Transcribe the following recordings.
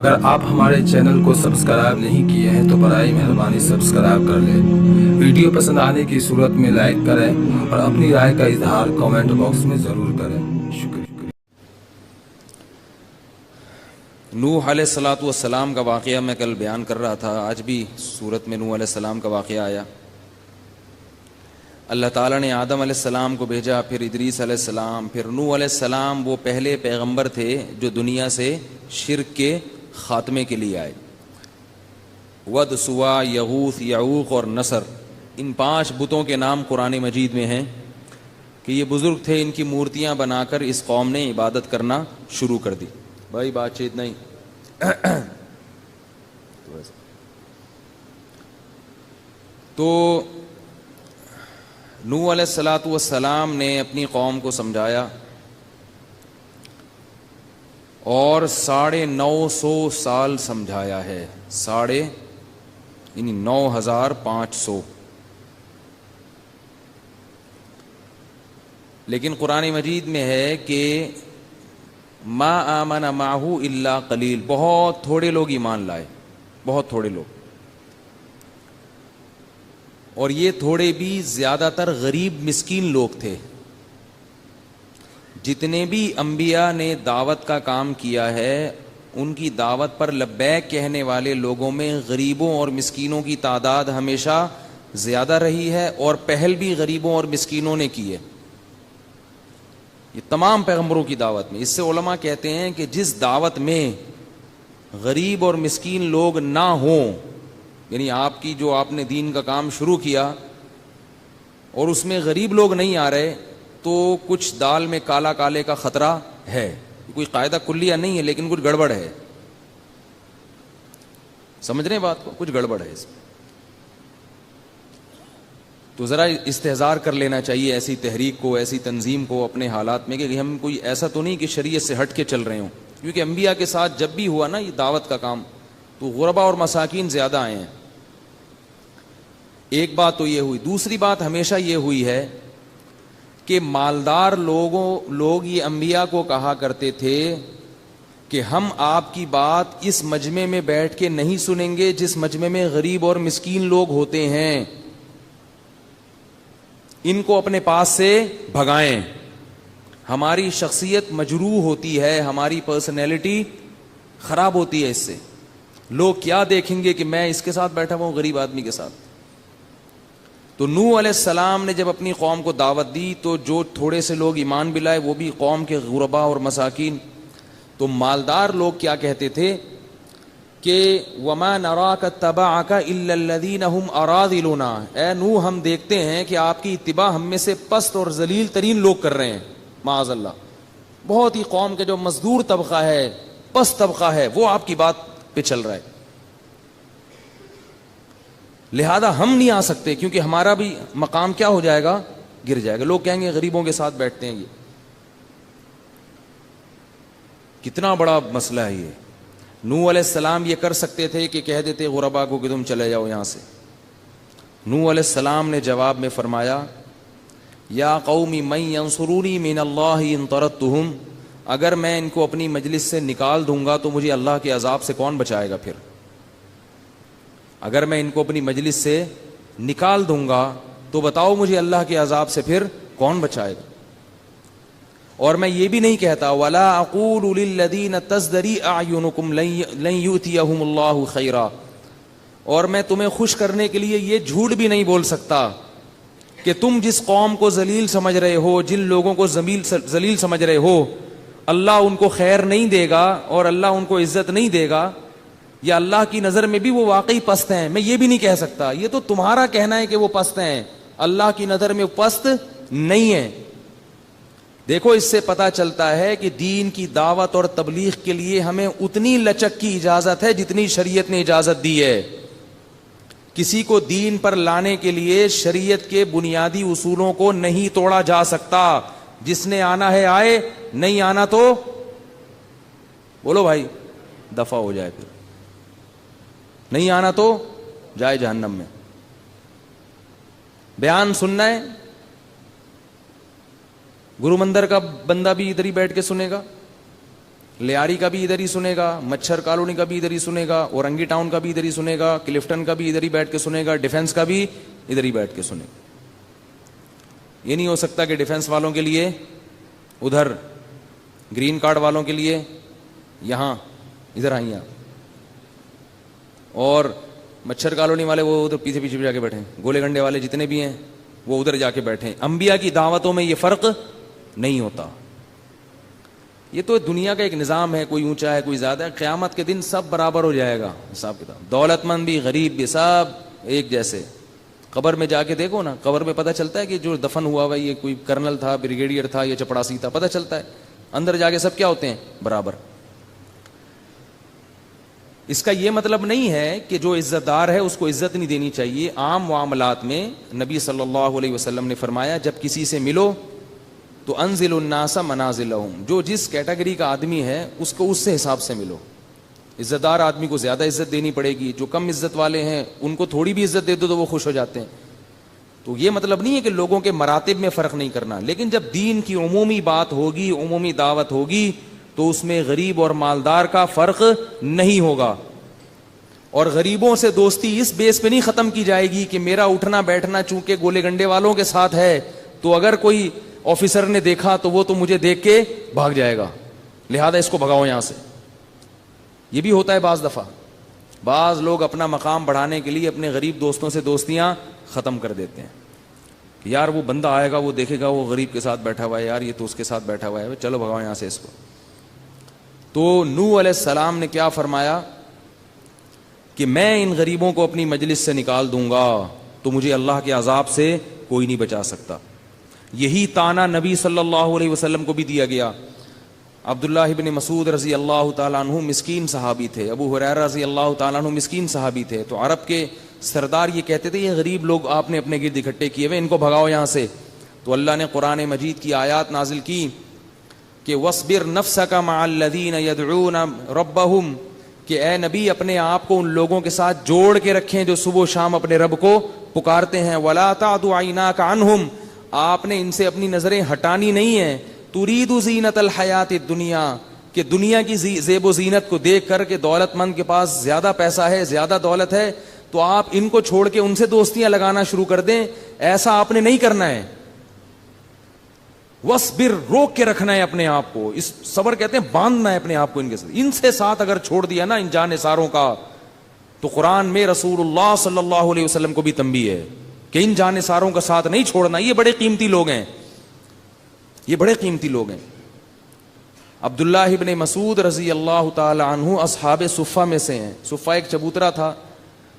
اگر آپ ہمارے چینل کو سبسکرائب نہیں کیے ہیں تو برائے مہربانی سبسکرائب کر لیں۔ ویڈیو پسند آنے کی صورت میں لائک کریں اور اپنی رائے کا اظہار کامنٹ باکس میں ضرور کریں۔ شکریہ۔ نوح علیہ الصلاۃ والسلام کا واقعہ میں کل بیان کر رہا تھا، آج بھی سورت میں نوح علیہ السلام کا واقعہ آیا۔ اللہ تعالیٰ نے آدم علیہ السلام کو بھیجا، پھر ادریس علیہ السلام، پھر نوح علیہ السلام، وہ پہلے پیغمبر تھے جو دنیا سے شرک کے خاتمے کے لیے آئے۔ ود، سوا، یغوث، یعوق اور نصر، ان 5 بتوں کے نام قرآن مجید میں ہیں کہ یہ بزرگ تھے، ان کی مورتیاں بنا کر اس قوم نے عبادت کرنا شروع کر دی۔ بھائی بات چیت نہیں تو نوح علیہ الصلاۃ والسلام نے اپنی قوم کو سمجھایا اور 950 سال سمجھایا ہے، 9,500۔ لیکن قرآن مجید میں ہے کہ ما آمن معہ الا قلیل، بہت تھوڑے لوگ ایمان لائے، بہت تھوڑے لوگ، اور یہ تھوڑے بھی زیادہ تر غریب مسکین لوگ تھے۔ جتنے بھی انبیاء نے دعوت کا کام کیا ہے، ان کی دعوت پر لبیک کہنے والے لوگوں میں غریبوں اور مسکینوں کی تعداد ہمیشہ زیادہ رہی ہے، اور پہل بھی غریبوں اور مسکینوں نے کی ہے، یہ تمام پیغمبروں کی دعوت میں۔ اس سے علماء کہتے ہیں کہ جس دعوت میں غریب اور مسکین لوگ نہ ہوں، یعنی آپ نے دین کا کام شروع کیا اور اس میں غریب لوگ نہیں آ رہے، تو کچھ دال میں کالا کالے کا خطرہ ہے۔ کوئی قاعدہ کلیہ نہیں ہے، لیکن کچھ گڑبڑ ہے، سمجھ رہے ہیں بات کو، کچھ گڑبڑ ہے اس میں۔ تو ذرا استحضار کر لینا چاہیے ایسی تحریک کو، ایسی تنظیم کو اپنے حالات میں، کہ ہم کوئی ایسا تو نہیں کہ شریعت سے ہٹ کے چل رہے ہوں، کیونکہ انبیاء کے ساتھ جب بھی ہوا نا یہ دعوت کا کام، تو غربا اور مساکین زیادہ آئے ہیں۔ ایک بات تو یہ ہوئی، دوسری بات ہمیشہ یہ ہوئی ہے کہ مالدار لوگ یہ انبیاء کو کہا کرتے تھے کہ ہم آپ کی بات اس مجمع میں بیٹھ کے نہیں سنیں گے جس مجمع میں غریب اور مسکین لوگ ہوتے ہیں، ان کو اپنے پاس سے بھگائیں، ہماری شخصیت مجروح ہوتی ہے، ہماری پرسنالٹی خراب ہوتی ہے اس سے، لوگ کیا دیکھیں گے کہ میں اس کے ساتھ بیٹھا ہوا ہوں غریب آدمی کے ساتھ۔ تو نوح علیہ السلام نے جب اپنی قوم کو دعوت دی تو جو تھوڑے سے لوگ ایمان بھی لائے، وہ بھی قوم کے غربا اور مساکین۔ تو مالدار لوگ کیا کہتے تھے کہ وَمَا نَرَاكَ اتَّبَعَكَ إِلَّا الَّذِينَ هُمْ أَرَاذِلُنَا، اے نوح ہم دیکھتے ہیں کہ آپ کی اتباع ہم میں سے پست اور ذلیل ترین لوگ کر رہے ہیں، معاذ اللہ، بہت ہی قوم کے جو مزدور طبقہ ہے، پست طبقہ ہے، وہ آپ کی بات پہ چل رہا ہے، لہذا ہم نہیں آ سکتے کیونکہ ہمارا بھی مقام کیا ہو جائے گا، گر جائے گا، لوگ کہیں گے غریبوں کے ساتھ بیٹھتے ہیں۔ یہ کتنا بڑا مسئلہ ہے یہ۔ نوح علیہ السلام یہ کر سکتے تھے کہ کہہ دیتے غربا کو کہ تم چلے جاؤ یہاں سے۔ نوح علیہ السلام نے جواب میں فرمایا یا قوم من ینصرونی من اللہ ان طردتہم، اگر میں ان کو اپنی مجلس سے نکال دوں گا تو مجھے اللہ کے عذاب سے کون بچائے گا؟ پھر اگر میں ان کو اپنی مجلس سے نکال دوں گا تو بتاؤ مجھے اللہ کے عذاب سے پھر کون بچائے گا؟ اور میں یہ بھی نہیں کہتا وَلَا أَقُولُ لِلَّذِينَ تَزْدَرِي أَعْيُنُكُمْ لَن يُؤْتِيَهُمُ اللَّهُ خَيْرًا، اور میں تمہیں خوش کرنے کے لیے یہ جھوٹ بھی نہیں بول سکتا کہ تم جس قوم کو ذلیل سمجھ رہے ہو، جن لوگوں کو ذلیل سمجھ رہے ہو، اللہ ان کو خیر نہیں دے گا اور اللہ ان کو عزت نہیں دے گا، یا اللہ کی نظر میں بھی وہ واقعی پست ہیں، میں یہ بھی نہیں کہہ سکتا، یہ تو تمہارا کہنا ہے کہ وہ پست ہیں، اللہ کی نظر میں وہ پست نہیں ہے۔ دیکھو اس سے پتہ چلتا ہے کہ دین کی دعوت اور تبلیغ کے لیے ہمیں اتنی لچک کی اجازت ہے جتنی شریعت نے اجازت دی ہے۔ کسی کو دین پر لانے کے لیے شریعت کے بنیادی اصولوں کو نہیں توڑا جا سکتا، جس نے آنا ہے آئے، نہیں آنا تو بولو بھائی دفع ہو جائے، پھر نہیں آنا تو جائے جہنم میں۔ بیان سننا ہے، گرو مندر کا بندہ بھی ادھر ہی بیٹھ کے سنے گا، لیاری کا بھی ادھر ہی سنے گا, مچھر کالونی کا بھی ادھر ہی سنے گا, اورنگی ٹاؤن کا بھی ادھر ہی سنے گا, کلفٹن کا بھی ادھر ہی بیٹھ کے سنے گا, ڈیفنس کا بھی ادھر ہی بیٹھ کے سنے گا. یہ نہیں ہو سکتا کہ ڈیفنس والوں کے لیے ادھر, گرین کارڈ والوں کے لیے یہاں, ادھر آئیے آپ, اور مچھر کالونی والے وہ ادھر پیچھے پیچھے جا کے بیٹھے, گولے گنڈے والے جتنے بھی ہیں وہ ادھر جا کے بیٹھے. انبیاء کی دعوتوں میں یہ فرق نہیں ہوتا. یہ تو دنیا کا ایک نظام ہے, کوئی اونچا ہے کوئی زیادہ ہے. قیامت کے دن سب برابر ہو جائے گا حساب کتاب, دولت مند بھی غریب بھی سب ایک جیسے. قبر میں جا کے دیکھو نا, قبر میں پتہ چلتا ہے کہ جو دفن ہوا ہوا یہ کوئی کرنل تھا, بریگیڈیئر تھا یا چپڑاسی تھا, پتہ چلتا ہے. اندر جا کے سب کیا ہوتے ہیں, برابر. اس کا یہ مطلب نہیں ہے کہ جو عزت دار ہے اس کو عزت نہیں دینی چاہیے. عام معاملات میں نبی صلی اللہ علیہ وسلم نے فرمایا جب کسی سے ملو تو انزل الناس منازلہم, جو جس کیٹیگری کا آدمی ہے اس کو اس سے حساب سے ملو. عزت دار آدمی کو زیادہ عزت دینی پڑے گی, جو کم عزت والے ہیں ان کو تھوڑی بھی عزت دے دو تو وہ خوش ہو جاتے ہیں. تو یہ مطلب نہیں ہے کہ لوگوں کے مراتب میں فرق نہیں کرنا, لیکن جب دین کی عمومی بات ہوگی, عمومی دعوت ہوگی تو اس میں غریب اور مالدار کا فرق نہیں ہوگا. اور غریبوں سے دوستی اس بیس پہ نہیں ختم کی جائے گی کہ میرا اٹھنا بیٹھنا چونکہ گولے گنڈے والوں کے ساتھ ہے تو اگر کوئی آفیسر نے دیکھا تو وہ تو مجھے دیکھ کے بھاگ جائے گا, لہذا اس کو بھگاؤ یہاں سے. یہ بھی ہوتا ہے بعض دفعہ. بعض لوگ اپنا مقام بڑھانے کے لیے اپنے غریب دوستوں سے دوستیاں ختم کر دیتے ہیں کہ یار وہ بندہ آئے گا, وہ دیکھے گا وہ غریب کے ساتھ بیٹھا ہوا ہے, یار یہ تو اس کے ساتھ بیٹھا ہوا ہے, چلو بھگاؤ یہاں سے اس کو. تو نوح علیہ السلام نے کیا فرمایا کہ میں ان غریبوں کو اپنی مجلس سے نکال دوں گا تو مجھے اللہ کے عذاب سے کوئی نہیں بچا سکتا. یہی تانا نبی صلی اللہ علیہ وسلم کو بھی دیا گیا. عبداللہ ابن مسعود رضی اللہ تعالیٰ عنہ مسکین صحابی تھے, ابو ہریرہ رضی اللہ تعالیٰ عنہ مسکین صحابی تھے. تو عرب کے سردار یہ کہتے تھے یہ غریب لوگ آپ نے اپنے گرد اکٹھے کیے ہوئے, ان کو بھگاؤ یہاں سے. تو اللہ نے قرآن مجید کی آیات نازل کی کہ وَاصْبِرْ نَفْسَكَ مَعَ الَّذِينَ يَدْعُونَ رَبَّهُمْ, کہ اے نبی اپنے آپ کو ان لوگوں کے ساتھ جوڑ کے رکھیں جو صبح و شام اپنے رب کو پکارتے ہیں. وَلَا تَعْدُ عَيْنَاكَ عَنْهُمْ, آپ نے ان سے اپنی نظریں ہٹانی نہیں ہیں. تُرِيدُ زِينَةَ الْحَيَاةِ الدُّنْيَا, کہ دنیا کی زیب و زینت کو دیکھ کر کے دولت مند کے پاس زیادہ پیسہ ہے, زیادہ دولت ہے, تو آپ ان کو چھوڑ کے ان سے دوستیاں لگانا شروع کر دیں. ایسا آپ نے نہیں کرنا ہے. وَاصْبِرْ, روک کے رکھنا ہے اپنے آپ کو. اس صبر کہتے ہیں باندھنا ہے اپنے آپ کو ان کے ساتھ. ان سے ساتھ اگر چھوڑ دیا نا ان جانثاروں کا, تو قرآن میں رسول اللہ صلی اللہ علیہ وسلم کو بھی تنبیہ ہے کہ ان جانثاروں کا ساتھ نہیں چھوڑنا. یہ بڑے قیمتی لوگ ہیں, یہ بڑے قیمتی لوگ ہیں. عبداللہ ابن مسعود رضی اللہ تعالی عنہ اصحاب صفہ میں سے ہیں. صفہ ایک چبوترا تھا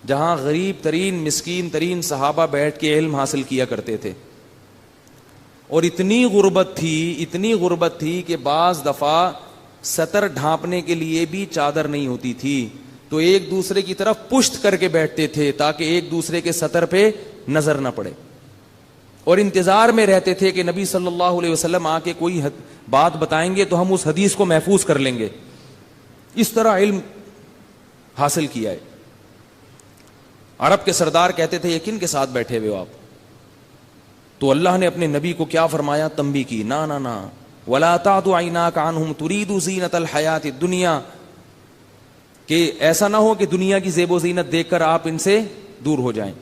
جہاں غریب ترین مسکین ترین صحابہ بیٹھ کے علم حاصل کیا کرتے تھے. اور اتنی غربت تھی کہ بعض دفعہ سطر ڈھانپنے کے لیے بھی چادر نہیں ہوتی تھی, تو ایک دوسرے کی طرف پشت کر کے بیٹھتے تھے تاکہ ایک دوسرے کے سطر پہ نظر نہ پڑے, اور انتظار میں رہتے تھے کہ نبی صلی اللہ علیہ وسلم آ کے کوئی بات بتائیں گے تو ہم اس حدیث کو محفوظ کر لیں گے. اس طرح علم حاصل کیا ہے. عرب کے سردار کہتے تھے یہ کن کے ساتھ بیٹھے ہوئے ہو آپ؟ تو اللہ نے اپنے نبی کو کیا فرمایا, تنبیہ کی, نا وَلَا تَعْدُ عَيْنَاكَ عَنْهُمْ تُرِيدُ زِينَةَ الْحَيَاةِ الدُّنْيَا, کہ ایسا نہ ہو کہ دنیا کی زیب و زینت دیکھ کر آپ ان سے دور ہو جائیں.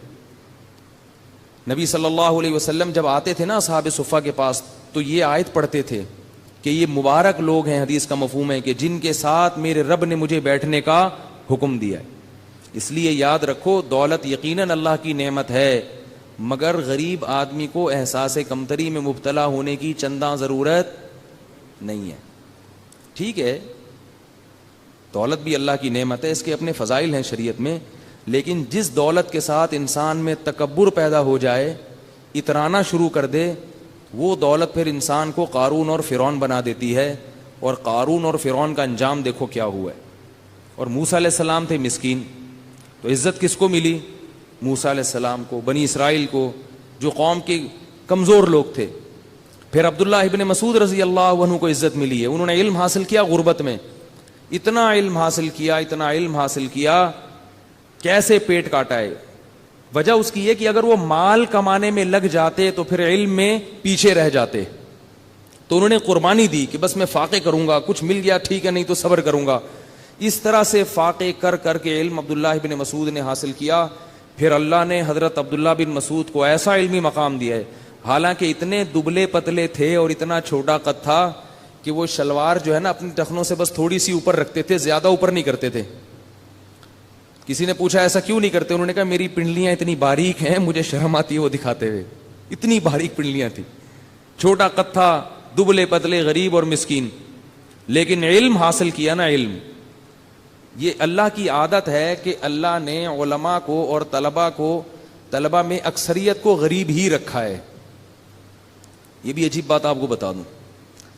نبی صلی اللہ علیہ وسلم جب آتے تھے نا اصحاب صفہ کے پاس تو یہ آیت پڑھتے تھے کہ یہ مبارک لوگ ہیں, حدیث کا مفہوم ہے کہ جن کے ساتھ میرے رب نے مجھے بیٹھنے کا حکم دیا ہے. اس لیے یاد رکھو دولت یقیناً اللہ کی نعمت ہے, مگر غریب آدمی کو احساس کمتری میں مبتلا ہونے کی چنداں ضرورت نہیں ہے. ٹھیک ہے دولت بھی اللہ کی نعمت ہے, اس کے اپنے فضائل ہیں شریعت میں, لیکن جس دولت کے ساتھ انسان میں تکبر پیدا ہو جائے, اترانا شروع کر دے, وہ دولت پھر انسان کو قارون اور فرعون بنا دیتی ہے. اور قارون اور فرعون کا انجام دیکھو کیا ہوا ہے. اور موسیٰ علیہ السلام تھے مسکین, تو عزت کس کو ملی؟ موسیٰ علیہ السلام کو, بنی اسرائیل کو, جو قوم کے کمزور لوگ تھے. پھر عبداللہ ابن مسعود رضی اللہ عنہ کو عزت ملی ہے, انہوں نے علم حاصل کیا غربت میں, اتنا علم حاصل کیا کیسے پیٹ کاٹا ہے. وجہ اس کی یہ کہ اگر وہ مال کمانے میں لگ جاتے تو پھر علم میں پیچھے رہ جاتے. تو انہوں نے قربانی دی کہ بس میں فاقے کروں گا, کچھ مل گیا ٹھیک ہے, نہیں تو صبر کروں گا. اس طرح سے فاقے کر کر کے علم عبداللہ بن مسعود نے حاصل کیا. پھر اللہ نے حضرت عبداللہ بن مسعود کو ایسا علمی مقام دیا ہے, حالانکہ اتنے دبلے پتلے تھے اور اتنا چھوٹا قد تھا کہ وہ شلوار جو ہے نا اپنی ٹخنوں سے بس تھوڑی سی اوپر رکھتے تھے, زیادہ اوپر نہیں کرتے تھے. کسی نے پوچھا ایسا کیوں نہیں کرتے, انہوں نے کہا میری پنڈلیاں اتنی باریک ہیں, مجھے شرم آتی ہے وہ دکھاتے ہوئے. اتنی باریک پنڈلیاں تھی, چھوٹا قد تھا, دبلے پتلے, غریب اور مسکین, لیکن علم حاصل کیا نا. علم یہ اللہ کی عادت ہے کہ اللہ نے علماء کو اور طلبہ میں اکثریت کو غریب ہی رکھا ہے. یہ بھی عجیب بات آپ کو بتا دوں,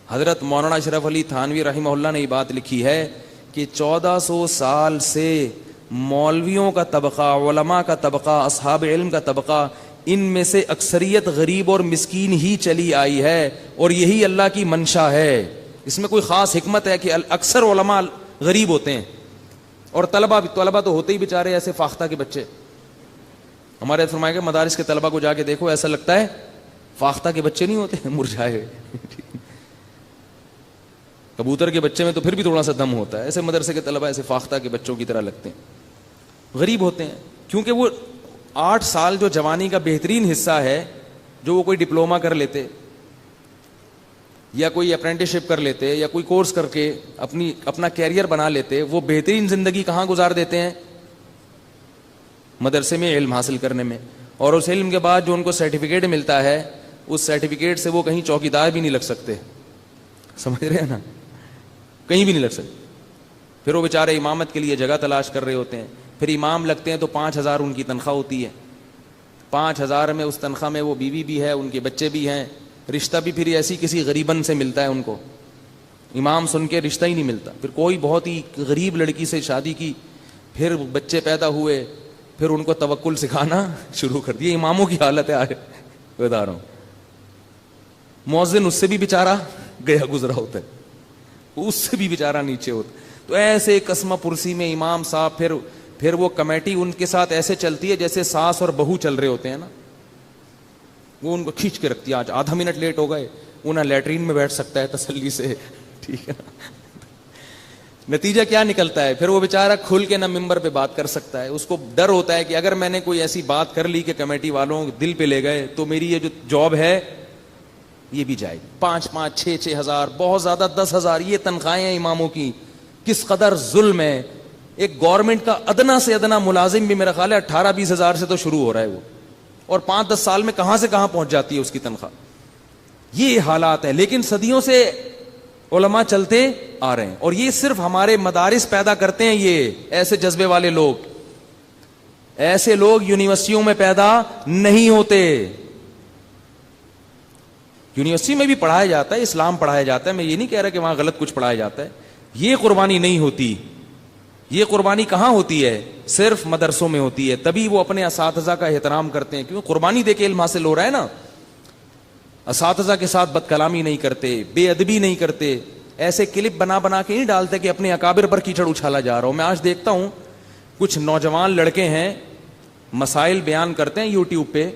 حضرت مولانا اشرف علی تھانوی رحمہ اللہ نے یہ بات لکھی ہے کہ 1400 سال سے مولویوں کا طبقہ, علماء کا طبقہ, اصحاب علم کا طبقہ, ان میں سے اکثریت غریب اور مسکین ہی چلی آئی ہے, اور یہی اللہ کی منشا ہے. اس میں کوئی خاص حکمت ہے کہ اکثر علماء غریب ہوتے ہیں, اور طلبہ تو ہوتے ہی بیچارے ایسے فاختہ کے بچے. ہمارے فرمایا کہ مدارس کے طلبہ کو جا کے دیکھو, ایسا لگتا ہے فاختہ کے بچے نہیں ہوتے, مرجھائے ہوئے. کبوتر کے بچے میں تو پھر بھی تھوڑا سا دم ہوتا ہے, ایسے مدرسے کے طلبہ ایسے فاختہ کے بچوں کی طرح لگتے ہیں, غریب ہوتے ہیں. کیونکہ وہ 8 سال جو جوانی کا بہترین حصہ ہے, جو وہ کوئی ڈپلوما کر لیتے یا کوئی اپرینٹسشپ کر لیتے یا کوئی کورس کر کے اپنا کیریئر بنا لیتے, وہ بہترین زندگی کہاں گزار دیتے ہیں؟ مدرسے میں علم حاصل کرنے میں. اور اس علم کے بعد جو ان کو سرٹیفکیٹ ملتا ہے, اس سرٹیفکیٹ سے وہ کہیں چوکیدار بھی نہیں لگ سکتے. سمجھ رہے ہیں نا, کہیں بھی نہیں لگ سکتے. پھر وہ بیچارے امامت کے لیے جگہ تلاش کر رہے ہوتے ہیں. پھر امام لگتے ہیں تو 5000 ان کی تنخواہ ہوتی ہے. 5000 میں اس تنخواہ میں وہ بیوی بھی ہے, ان کے بچے بھی ہیں, رشتہ بھی پھر ایسی کسی غریبن سے ملتا ہے ان کو. امام سن کے رشتہ ہی نہیں ملتا. پھر کوئی بہت ہی غریب لڑکی سے شادی کی, پھر بچے پیدا ہوئے, پھر ان کو توکل سکھانا شروع کر دیا. اماموں کی حالت ہے بتا رہا ہوں. مؤذن اس سے بھی بیچارہ گیا گزرا ہوتا ہے, اس سے بھی بیچارہ نیچے ہوتا. تو ایسے قسمہ پرسی میں امام صاحب, پھر وہ کمیٹی ان کے ساتھ ایسے چلتی ہے جیسے ساس اور بہو چل رہے ہوتے ہیں نا. وہ ان کو کھینچ کے رکھتی ہے, آج آدھا منٹ لیٹ ہو گئے, وہ نہ لیٹرین میں بیٹھ سکتا ہے تسلی سے, ٹھیک ہے نا. نتیجہ کیا نکلتا ہے؟ پھر وہ بیچارہ کھل کے نہ ممبر پہ بات کر سکتا ہے. اس کو ڈر ہوتا ہے کہ اگر میں نے کوئی ایسی بات کر لی کہ کمیٹی والوں دل پہ لے گئے تو میری یہ جو جاب ہے یہ بھی جائے گی. 5,000 6,000 6,000, بہت زیادہ 10,000 یہ تنخواہیں ہیں اماموں کی. کس قدر ظلم ہے. ایک گورنمنٹ کا ادنا سے ادنا ملازم بھی میرا خیال ہے 18-20 ہزار سے تو شروع ہو رہا ہے وہ, اور 5-10 سال میں کہاں سے کہاں پہنچ جاتی ہے اس کی تنخواہ. یہ حالات ہیں. لیکن صدیوں سے علماء چلتے آ رہے ہیں, اور یہ صرف ہمارے مدارس پیدا کرتے ہیں. یہ ایسے جذبے والے لوگ, ایسے لوگ یونیورسٹیوں میں پیدا نہیں ہوتے. یونیورسٹی میں بھی پڑھایا جاتا ہے, اسلام پڑھایا جاتا ہے, میں یہ نہیں کہہ رہا کہ وہاں غلط کچھ پڑھایا جاتا ہے. یہ قربانی نہیں ہوتی. یہ قربانی کہاں ہوتی ہے؟ صرف مدرسوں میں ہوتی ہے. تبھی وہ اپنے اساتذہ کا احترام کرتے ہیں, کیونکہ قربانی دے کے علم حاصل ہو رہا ہے نا. اساتذہ کے ساتھ بد کلامی نہیں کرتے, بے ادبی نہیں کرتے. ایسے کلپ بنا بنا کے نہیں ڈالتے کہ اپنے اکابر پر کیچڑ اچھالا جا رہا ہو. میں آج دیکھتا ہوں کچھ نوجوان لڑکے ہیں, مسائل بیان کرتے ہیں یوٹیوب پہ.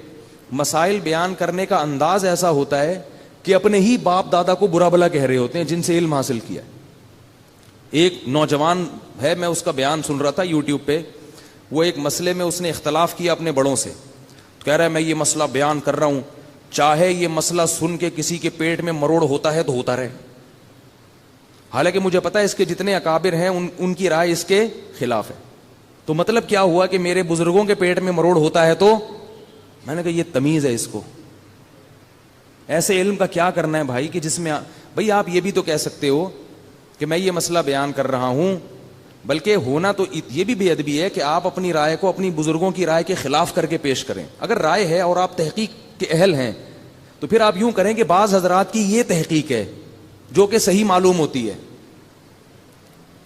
مسائل بیان کرنے کا انداز ایسا ہوتا ہے کہ اپنے ہی باپ دادا کو برا بھلا کہہ رہے ہوتے ہیں جن سے علم حاصل کیا. ایک نوجوان ہے, میں اس کا بیان سن رہا تھا یوٹیوب پہ. وہ ایک مسئلے میں اس نے اختلاف کیا اپنے بڑوں سے. کہہ رہا ہے میں یہ مسئلہ بیان کر رہا ہوں, چاہے یہ مسئلہ سن کے کسی کے پیٹ میں مروڑ ہوتا ہے تو ہوتا رہے. حالانکہ مجھے پتا ہے اس کے جتنے اکابر ہیں ان کی رائے اس کے خلاف ہے. تو مطلب کیا ہوا کہ میرے بزرگوں کے پیٹ میں مروڑ ہوتا ہے تو میں نے کہا یہ تمیز ہے اس کو. ایسے علم کا کیا کرنا ہے بھائی کہ جس میں بھائی آپ یہ بھی تو کہہ سکتے ہو کہ میں یہ مسئلہ بیان کر رہا ہوں, بلکہ ہونا تو یہ بھی بے ادبی ہے کہ آپ اپنی رائے کو اپنی بزرگوں کی رائے کے خلاف کر کے پیش کریں. اگر رائے ہے اور آپ تحقیق کے اہل ہیں تو پھر آپ یوں کریں کہ بعض حضرات کی یہ تحقیق ہے جو کہ صحیح معلوم ہوتی ہے.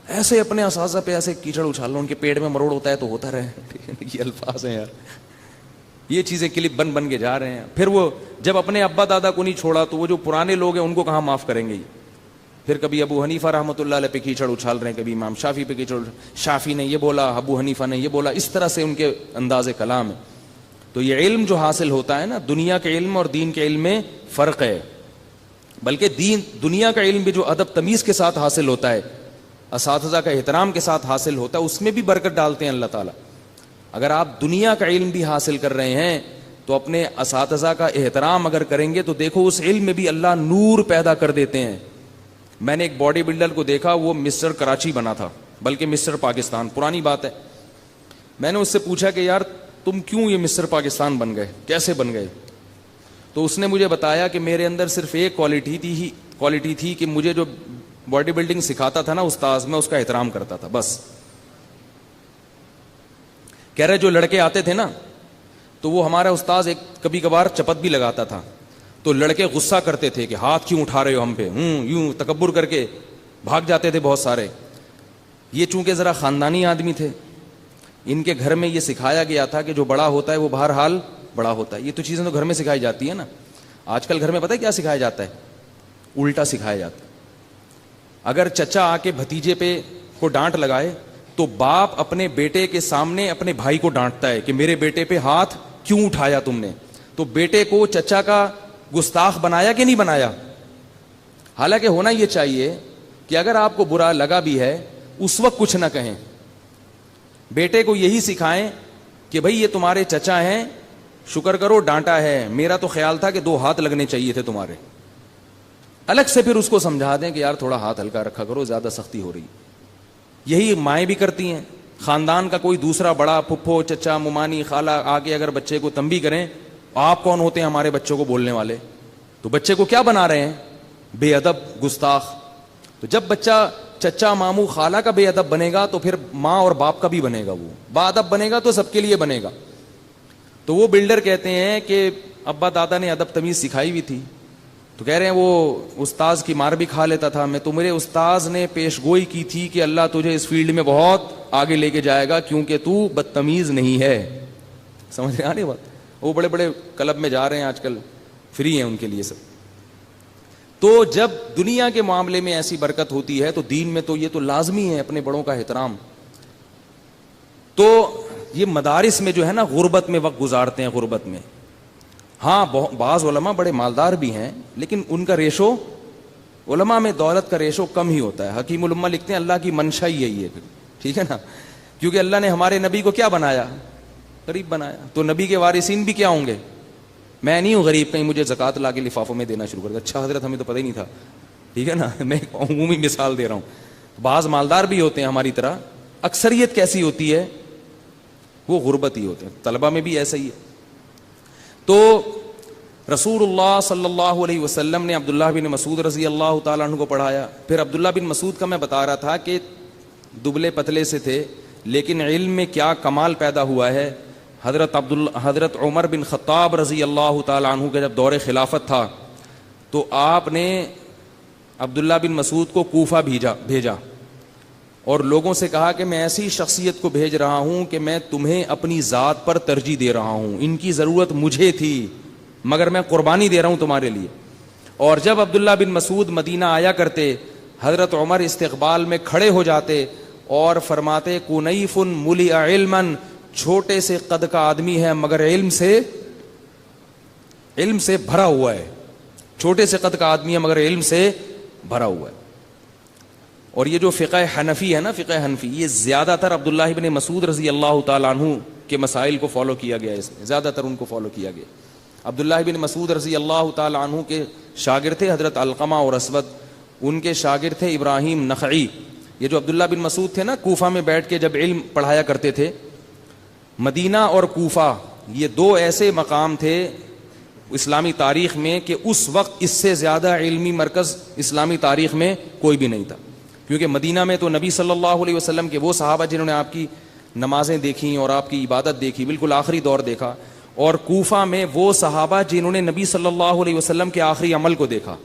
ایسے اپنے اساتذہ پہ ایسے کیچڑ اچھالنا, ان کے پیٹ میں مروڑ ہوتا ہے تو ہوتا رہے. یہ الفاظ ہیں یار, یہ چیزیں کلپ بن کے جا رہے ہیں. پھر وہ جب اپنے ابا دادا کو نہیں چھوڑا تو وہ جو پرانے لوگ ہیں ان کو کہاں معاف کریں گے. پھر کبھی ابو حنیفہ رحمۃ اللہ علیہ پہ کیچڑ اچھال رہے ہیں, کبھی امام شافی پہ کیچڑ, شافی نے یہ بولا, ابو حنیفہ نے یہ بولا. اس طرح سے ان کے انداز کلام ہے. تو یہ علم جو حاصل ہوتا ہے نا, دنیا کے علم اور دین کے علم میں فرق ہے. بلکہ دین دنیا کا علم بھی جو ادب تمیز کے ساتھ حاصل ہوتا ہے، اساتذہ کا احترام کے ساتھ حاصل ہوتا ہے، اس میں بھی برکت ڈالتے ہیں اللہ تعالیٰ. اگر آپ دنیا کا علم بھی حاصل کر رہے ہیں تو اپنے اساتذہ کا احترام اگر کریں گے تو دیکھو اس علم میں بھی اللہ نور پیدا کر دیتے ہیں. میں نے ایک باڈی بلڈر کو دیکھا، وہ مسٹر کراچی بنا تھا، بلکہ مسٹر پاکستان، پرانی بات ہے. میں نے اس سے پوچھا کہ یار تم کیوں یہ مسٹر پاکستان بن گئے، کیسے بن گئے؟ تو اس نے مجھے بتایا کہ میرے اندر صرف ایک کوالٹی تھی کہ مجھے جو باڈی بلڈنگ سکھاتا تھا نا استاذ، میں اس کا احترام کرتا تھا بس. کہہ رہے جو لڑکے آتے تھے نا تو وہ ہمارا استاذ ایک کبھی کبھار چپت بھی لگاتا تھا، تو لڑکے غصہ کرتے تھے کہ ہاتھ کیوں اٹھا رہے ہو ہم پہ، یوں تکبر کر کے بھاگ جاتے تھے بہت سارے. یہ چونکہ ذرا خاندانی آدمی تھے، ان کے گھر میں یہ سکھایا گیا تھا کہ جو بڑا ہوتا ہے وہ بہرحال بڑا ہوتا ہے. یہ تو چیزیں تو گھر میں سکھائی جاتی ہے نا. آج کل گھر میں پتہ ہے کیا سکھایا جاتا ہے؟ الٹا سکھایا جاتا ہے. اگر چچا آ کے بھتیجے پہ کو ڈانٹ لگائے تو باپ اپنے بیٹے کے سامنے اپنے بھائی کو ڈانٹتا ہے کہ میرے بیٹے پہ ہاتھ کیوں اٹھایا تم نے. تو بیٹے کو چچا کا گستاخ بنایا کہ نہیں بنایا؟ حالانکہ ہونا یہ چاہیے کہ اگر آپ کو برا لگا بھی ہے اس وقت کچھ نہ کہیں، بیٹے کو یہی سکھائیں کہ بھائی یہ تمہارے چچا ہیں، شکر کرو ڈانٹا ہے، میرا تو خیال تھا کہ 2 ہاتھ لگنے چاہیے تھے تمہارے. الگ سے پھر اس کو سمجھا دیں کہ یار تھوڑا ہاتھ ہلکا رکھا کرو، زیادہ سختی ہو رہی. یہی مائیں بھی کرتی ہیں. خاندان کا کوئی دوسرا بڑا پھپھو چچا ممانی خالہ آگے اگر بچے کو تنبیہ کریں، آپ کون ہوتے ہیں ہمارے بچوں کو بولنے والے؟ تو بچے کو کیا بنا رہے ہیں؟ بے ادب، گستاخ. تو جب بچہ چچا ماموں خالہ کا بے ادب بنے گا تو پھر ماں اور باپ کا بھی بنے گا. وہ با ادب بنے گا تو سب کے لیے بنے گا. تو وہ بلڈر کہتے ہیں کہ ابا دادا نے ادب تمیز سکھائی ہوئی تھی. تو کہہ رہے ہیں وہ استاذ کی مار بھی کھا لیتا تھا. میں تو میرے استاذ نے پیش گوئی کی تھی کہ اللہ تجھے اس فیلڈ میں بہت آگے لے کے جائے گا کیونکہ تو بدتمیز نہیں ہے. سمجھ رہے ہیں بات؟ وہ بڑے بڑے کلب میں جا رہے ہیں آج کل، فری ہیں ان کے لیے سب. تو جب دنیا کے معاملے میں ایسی برکت ہوتی ہے تو دین میں تو یہ تو لازمی ہے اپنے بڑوں کا احترام. تو یہ مدارس میں جو ہے نا غربت میں وقت گزارتے ہیں. غربت میں ہاں بعض علماء بڑے مالدار بھی ہیں لیکن ان کا ریشو، علماء میں دولت کا ریشو کم ہی ہوتا ہے. حکیم الامہ لکھتے ہیں اللہ کی منشا ہی یہی ہے پھر، ٹھیک ہے نا، کیونکہ اللہ نے ہمارے نبی کو کیا بنایا؟ غریب بنایا. تو نبی کے وارثین بھی کیا ہوں گے؟ میں نہیں ہوں غریب کہیں مجھے زکوٰۃ لا کے لفافوں میں دینا شروع کر دیا. اچھا حضرت ہمیں تو پتہ ہی نہیں تھا، ٹھیک ہے نا. میں عمومی مثال دے رہا ہوں. بعض مالدار بھی ہوتے ہیں ہماری طرح، اکثریت کیسی ہوتی ہے؟ وہ غربت ہی ہوتے ہیں. طلبہ میں بھی ایسا ہی ہے. تو رسول اللہ صلی اللہ علیہ وسلم نے عبداللہ بن مسعود رضی اللہ تعالیٰ عنہ کو پڑھایا. پھر عبداللہ بن مسعود کا میں بتا رہا تھا کہ دبلے پتلے سے تھے لیکن علم میں کیا کمال پیدا ہوا ہے. حضرت عمر بن خطاب رضی اللہ تعالیٰ عنہ کا جب دور خلافت تھا تو آپ نے عبداللہ بن مسعود کو کوفہ بھیجا اور لوگوں سے کہا کہ میں ایسی شخصیت کو بھیج رہا ہوں کہ میں تمہیں اپنی ذات پر ترجیح دے رہا ہوں. ان کی ضرورت مجھے تھی مگر میں قربانی دے رہا ہوں تمہارے لیے. اور جب عبداللہ بن مسعود مدینہ آیا کرتے حضرت عمر استقبال میں کھڑے ہو جاتے اور فرماتے کنیف ملئ علما، چھوٹے سے قد کا آدمی ہے مگر علم سے بھرا ہوا ہے. چھوٹے سے قد کا آدمی ہے مگر علم سے بھرا ہوا ہے. اور یہ جو فقہ حنفی ہے نا، فقہ حنفی، یہ زیادہ تر عبداللہ بن مسعود رضی اللہ تعالیٰ عنہ کے مسائل کو فالو کیا گیا. اس میں زیادہ تر ان کو فالو کیا گیا. عبداللہ بن مسعود رضی اللہ تعالیٰ عنہ کے شاگرد تھے حضرت علقمہ اور اسود. ان کے شاگرد تھے ابراہیم نخعی. یہ جو عبداللہ بن مسعود تھے نا، کوفہ میں بیٹھ کے جب علم پڑھایا کرتے تھے. مدینہ اور کوفہ یہ 2 ایسے مقام تھے اسلامی تاریخ میں کہ اس وقت اس سے زیادہ علمی مرکز اسلامی تاریخ میں کوئی بھی نہیں تھا. کیونکہ مدینہ میں تو نبی صلی اللہ علیہ وسلم کے وہ صحابہ جنہوں نے آپ کی نمازیں دیکھیں اور آپ کی عبادت دیکھی، بالکل آخری دور دیکھا. اور کوفہ میں وہ صحابہ جنہوں نے نبی صلی اللہ علیہ وسلم کے آخری عمل کو دیکھا.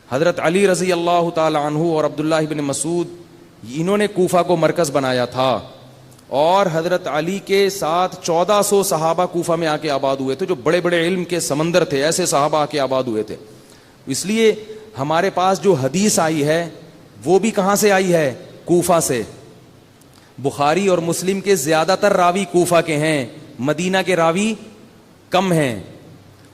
حضرت علی رضی اللہ تعالی عنہ اور عبداللہ بن مسعود، انہوں نے کوفہ کو مرکز بنایا تھا. اور حضرت علی کے ساتھ 1400 صحابہ کوفہ میں آ کے آباد ہوئے تھے، جو بڑے بڑے علم کے سمندر تھے. ایسے صحابہ آ کے آباد ہوئے تھے. اس لیے ہمارے پاس جو حدیث آئی ہے وہ بھی کہاں سے آئی ہے؟ کوفہ سے. بخاری اور مسلم کے زیادہ تر راوی کوفہ کے ہیں، مدینہ کے راوی کم ہیں.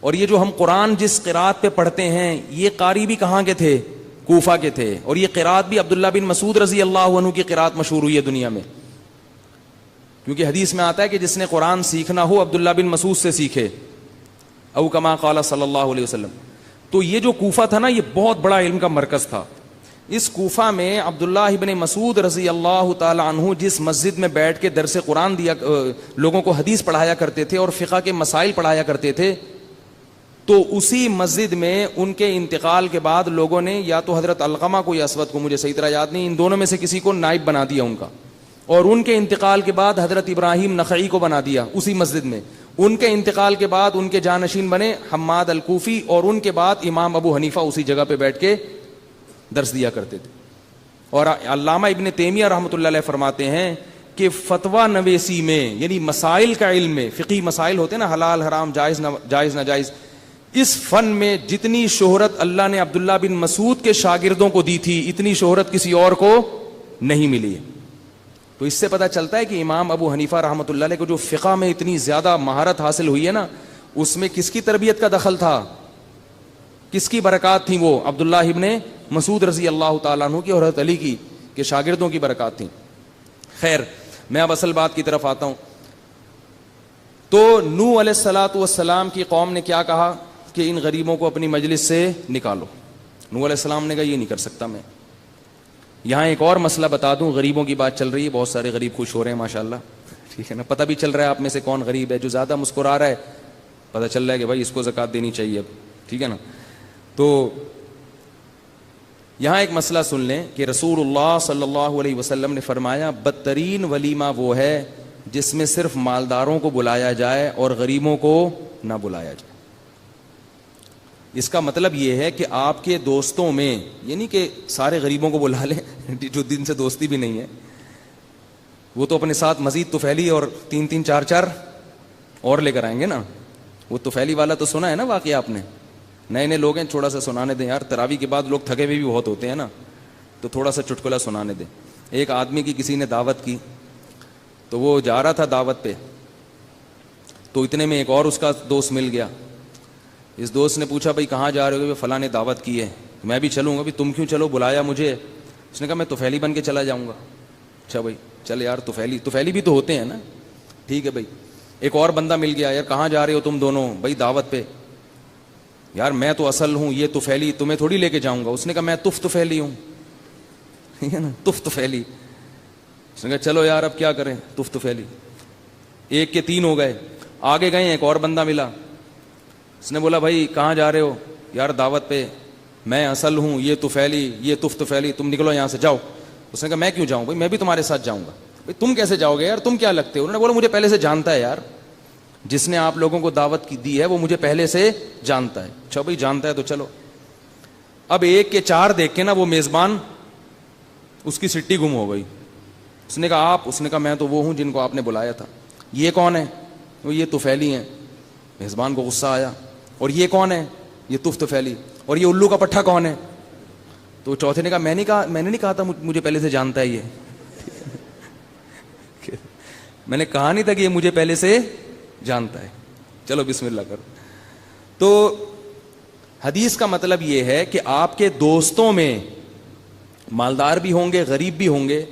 اور یہ جو ہم قرآن جس قرات پہ پڑھتے ہیں یہ قاری بھی کہاں کے تھے؟ کوفہ کے تھے. اور یہ قرات بھی عبداللہ بن مسعود رضی اللہ عنہ کی قرات مشہور ہوئی ہے دنیا میں, کیونکہ حدیث میں آتا ہے کہ جس نے قرآن سیکھنا ہو عبداللہ بن مسعود سے سیکھے, او کما قال صلی اللہ علیہ وسلم. تو یہ جو کوفہ تھا نا یہ بہت بڑا علم کا مرکز تھا. اس کوفہ میں عبداللہ ابن مسعود رضی اللہ تعالی عنہ جس مسجد میں بیٹھ کے درس قرآن دیا, لوگوں کو حدیث پڑھایا کرتے تھے اور فقہ کے مسائل پڑھایا کرتے تھے, تو اسی مسجد میں ان کے انتقال کے بعد لوگوں نے یا تو حضرت علقمہ کو یا اسود کو, مجھے صحیح طرح یاد نہیں, ان دونوں میں سے کسی کو نائب بنا دیا ان کا, اور ان کے انتقال کے بعد حضرت ابراہیم نخعی کو بنا دیا اسی مسجد میں. ان کے انتقال کے بعد ان کے جانشین بنے حماد الکوفی, اور ان کے بعد امام ابو حنیفہ اسی جگہ پہ بیٹھ کے درس دیا کرتے تھے. اور علامہ ابن تیمیہ رحمۃ اللہ علیہ فرماتے ہیں کہ فتویٰ نویسی میں, یعنی مسائل کا علم میں, فقہی مسائل ہوتے ہیں نا, حلال حرام جائز ناجائز, اس فن میں جتنی شہرت اللہ نے عبداللہ بن مسعود کے شاگردوں کو دی تھی اتنی شہرت کسی اور کو نہیں ملی ہے. تو اس سے پتہ چلتا ہے کہ امام ابو حنیفہ رحمۃ اللہ علیہ کو جو فقہ میں اتنی زیادہ مہارت حاصل ہوئی ہے نا, اس میں کس کی تربیت کا دخل تھا, کس کی برکات تھیں؟ وہ عبداللہ ابن مسعود رضی اللہ تعالیٰ عنہ کی اور حضرت علی کی کے شاگردوں کی برکات تھیں. خیر, میں اب اصل بات کی طرف آتا ہوں. تو نوح علیہ الصلوۃ والسلام کی قوم نے کیا کہا کہ ان غریبوں کو اپنی مجلس سے نکالو. نوح علیہ السلام نے کہا یہ نہیں کر سکتا میں. یہاں ایک اور مسئلہ بتا دوں, غریبوں کی بات چل رہی ہے, بہت سارے غریب خوش ہو رہے ہیں ماشاءاللہ, ٹھیک ہے نا, پتہ بھی چل رہا ہے آپ میں سے کون غریب ہے. جو زیادہ مسکرا رہا ہے پتہ چل رہا ہے کہ بھائی اس کو زکوٰۃ دینی چاہیے اب, ٹھیک ہے نا. تو یہاں ایک مسئلہ سن لیں کہ رسول اللہ صلی اللہ علیہ وسلم نے فرمایا بدترین ولیمہ وہ ہے جس میں صرف مالداروں کو بلایا جائے اور غریبوں کو نہ بلایا جائے. اس کا مطلب یہ ہے کہ آپ کے دوستوں میں, یعنی کہ سارے غریبوں کو بلا لیں جو دن سے دوستی بھی نہیں ہے, وہ تو اپنے ساتھ مزید طفیلی اور 3 4 اور لے کر آئیں گے نا. وہ طفیلی والا تو سنا ہے نا واقعہ آپ نے, نئے لوگ ہیں, تھوڑا سا سنانے دیں یار, تراویح کے بعد لوگ تھکے ہوئے بھی بہت ہوتے ہیں نا, تو تھوڑا سا چٹکلا سنانے دیں. ایک آدمی کی کسی نے دعوت کی, تو وہ جا رہا تھا دعوت پہ, تو اتنے میں ایک اور اس کا دوست مل گیا. اس دوست نے پوچھا بھائی کہاں جا رہے ہو؟ فلاں نے دعوت کی ہے, میں بھی چلوں گا. بھی تم کیوں چلو, بلایا مجھے. اس نے کہا میں طفیلی بن کے چلا جاؤں گا. اچھا بھائی چل یار, طفیلی بھی تو ہوتے ہیں نا, ٹھیک ہے بھائی. ایک اور بندہ مل گیا, یار کہاں جا رہے ہو تم دونوں؟ بھائی دعوت پہ. یار میں تو اصل ہوں, یہ طفیلی, تمہیں تھوڑی لے کے جاؤں گا. اس نے کہا میں طفیلی ہوں, ٹھیک ہے نا, طفیلی. اس نے کہا چلو یار اب کیا کریں, طفیلی. 1 کے 3 ہو گئے. آگے گئے, ایک اور بندہ ملا. اس نے بولا بھائی کہاں جا رہے ہو؟ یار دعوت پہ. میں اصل ہوں, یہ طفیلی, یہ طفیلی, تم نکلو یہاں سے, جاؤ. اس نے کہا میں کیوں جاؤں بھائی, میں بھی تمہارے ساتھ جاؤں گا. بھائی تم کیسے جاؤ گے یار, تم کیا لگتے ہو؟ انہوں نے بولا مجھے پہلے سے جانتا ہے یار, جس نے آپ لوگوں کو دعوت کی دی ہے وہ مجھے پہلے سے جانتا ہے. اچھا بھائی جانتا ہے تو چلو. اب 1 کے 4 دیکھ کے نا وہ میزبان, اس کی سٹی گم ہو گئی. اس نے کہا آپ؟ اس نے کہا میں تو وہ ہوں جن کو آپ نے بلایا تھا. یہ کون ہے؟ وہ یہ طفیلی ہیں. میزبان کو غصہ آیا. اور یہ کون ہے؟ یہ طفیلی. اور یہ الو کا پٹھا کون ہے؟ تو چوتھے نے کہا میں نے نہیں کہا تھا مجھے پہلے سے جانتا ہے یہ. میں نے کہا نہیں تھا کہ یہ مجھے پہلے سے جانتا ہے. چلو بسم اللہ کرو. تو حدیث کا مطلب یہ ہے کہ آپ کے دوستوں میں مالدار بھی ہوں گے, غریب بھی ہوں گے,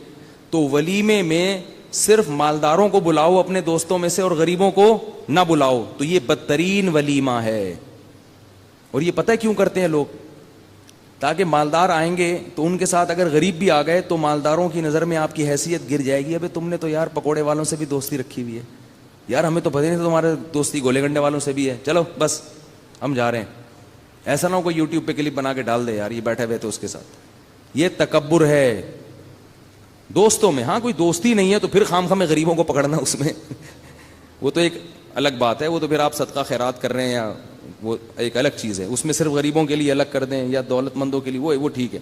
تو ولیمے میں صرف مالداروں کو بلاؤ اپنے دوستوں میں سے اور غریبوں کو نہ بلاؤ. تو یہ بدترین ولیمہ ہے. اور یہ پتہ ہے کیوں کرتے ہیں لوگ؟ تاکہ مالدار آئیں گے تو ان کے ساتھ اگر غریب بھی آ گئے تو مالداروں کی نظر میں آپ کی حیثیت گر جائے گی. ابے تم نے تو یار پکوڑے والوں سے بھی دوستی رکھی ہوئی ہے یار, ہمیں تو پتہ نہیں تمہارے دوستی گولے گنڈے والوں سے بھی ہے, چلو بس ہم جا رہے ہیں. ایسا نہ ہو کوئی یوٹیوب پہ کلپ بنا کے ڈال دے یار یہ بیٹھے ہوئے تھے اس کے ساتھ. یہ تکبر ہے دوستوں میں. ہاں کوئی دوستی نہیں ہے تو پھر خام خام غریبوں کو پکڑنا اس میں وہ تو ایک الگ بات ہے. وہ تو پھر آپ صدقہ خیرات کر رہے ہیں یا وہ ایک الگ چیز ہے. اس میں صرف غریبوں کے لیے الگ کر دیں یا دولت مندوں کے لیے, وہ ٹھیک ہے.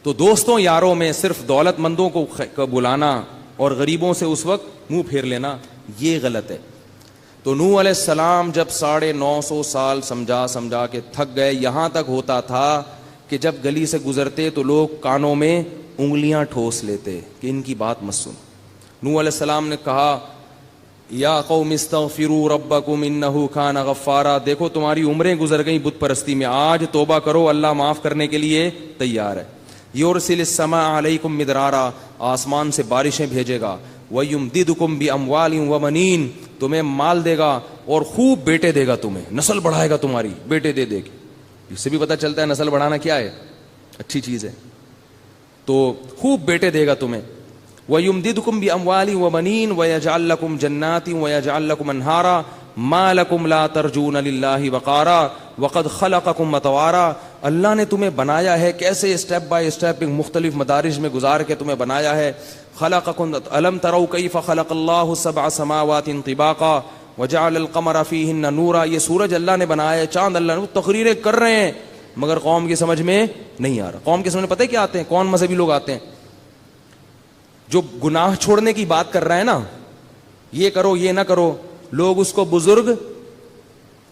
تو دوستوں یاروں میں صرف دولت مندوں کو بلانا اور غریبوں سے اس وقت منہ پھیر لینا, یہ غلط ہے. تو نوح علیہ السلام جب 950 سال سمجھا کے تھک گئے, یہاں تک ہوتا تھا کہ جب گلی سے گزرتے تو لوگ کانوں میں انگلیاں ٹھوس لیتے کہ ان کی بات مت سن. نوح علیہ السلام نے کہا یا قوم استغفروا ربکم انہ کان غفارا. دیکھو تمہاری عمریں گزر گئیں بت پرستی میں, آج توبہ کرو, اللہ معاف کرنے کے لیے تیار ہے. یرسل السماء علیکم مدرارا, آسمان سے بارشیں بھیجے گا. ویمددکم باموال وبنین, تمہیں مال دے گا اور خوب بیٹے دے گا, تمہیں نسل بڑھائے گا تمہاری بیٹے دے دے کے. اس سے بھی پتہ چلتا ہے نسل بڑھانا کیا ہے, اچھی چیز ہے. تو خوب بیٹے دے گا تمہیں. وَيُمْدِدُكُمْ بِأَمْوَالٍ وَبَنِينَ وَيَجْعَلْ لَكُمْ جَنَّاتٍ وَيَجْعَلْ لَكُمْ أَنْهَارًا مَا لَكُمْ لَا تَرْجُونَ لِلَّهِ وَقَارًا وَقَدْ خَلَقَكُمْ أَطْوَارًا. اللہ نے تمہیں بنایا ہے کیسے, اسٹیپ بائی اسٹیپ مختلف مدارج میں گزار کے تمہیں بنایا ہے. خَلَقَكُمْ أَلَمْ تَرَوْا كَيْفَ خَلَقَ اللَّهُ سَبْعَ سَمَاوَاتٍ طِبَاقًا وَجَعَلَ الْقَمَرَ فِيهِنَّ نُورًا. یہ سورج اللہ نے بنایا ہے, چاند اللہ نے, تقریریں کر رہے ہیں مگر قوم کی سمجھ میں نہیں آ رہا. قوم کی سمجھ میں پتہ ہے کیا آتے ہیں, کون مذہبی لوگ آتے ہیں جو گناہ چھوڑنے کی بات کر رہا ہے نا, یہ کرو یہ نہ کرو, لوگ اس کو بزرگ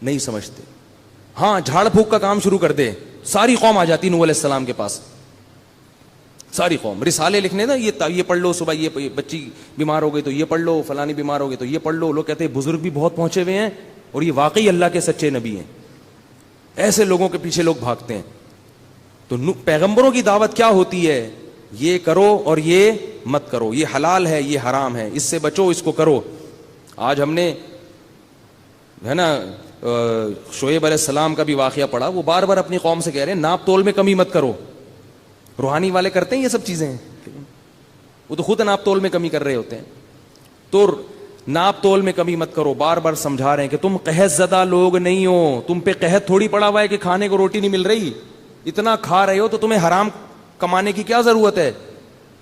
نہیں سمجھتے. ہاں جھاڑ پھونک کا کام شروع کر دے, ساری قوم آ جاتی نوح علیہ السلام کے پاس, ساری قوم رسالے لکھنے نا, یہ پڑھ لو, صبح یہ بچی بیمار ہو گئی تو یہ پڑھ لو, فلانی بیمار ہو گئی تو یہ پڑھ لو. لوگ کہتے ہیں بزرگ بھی بہت پہنچے ہوئے ہیں اور یہ واقعی اللہ کے سچے نبی ہیں. ایسے لوگوں کے پیچھے لوگ بھاگتے ہیں. تو پیغمبروں کی دعوت کیا ہوتی ہے, یہ کرو اور یہ مت کرو, یہ حلال ہے یہ حرام ہے, اس سے بچو اس کو کرو. آج ہم نے ہے نا شعیب علیہ السلام کا بھی واقعہ پڑھا, وہ بار بار اپنی قوم سے کہہ رہے ہیں ناپ تول میں کمی مت کرو. روحانی والے کرتے ہیں یہ سب چیزیں, وہ تو خود ناپ تول میں کمی کر رہے ہوتے ہیں. تو ناپ تول میں کمی مت کرو, بار بار سمجھا رہے ہیں کہ تم قحط زدہ لوگ نہیں ہو, تم پہ قحط تھوڑی پڑا ہوا ہے کہ کھانے کو روٹی نہیں مل رہی, اتنا کھا رہے ہو تو تمہیں حرام کمانے کی کیا ضرورت ہے.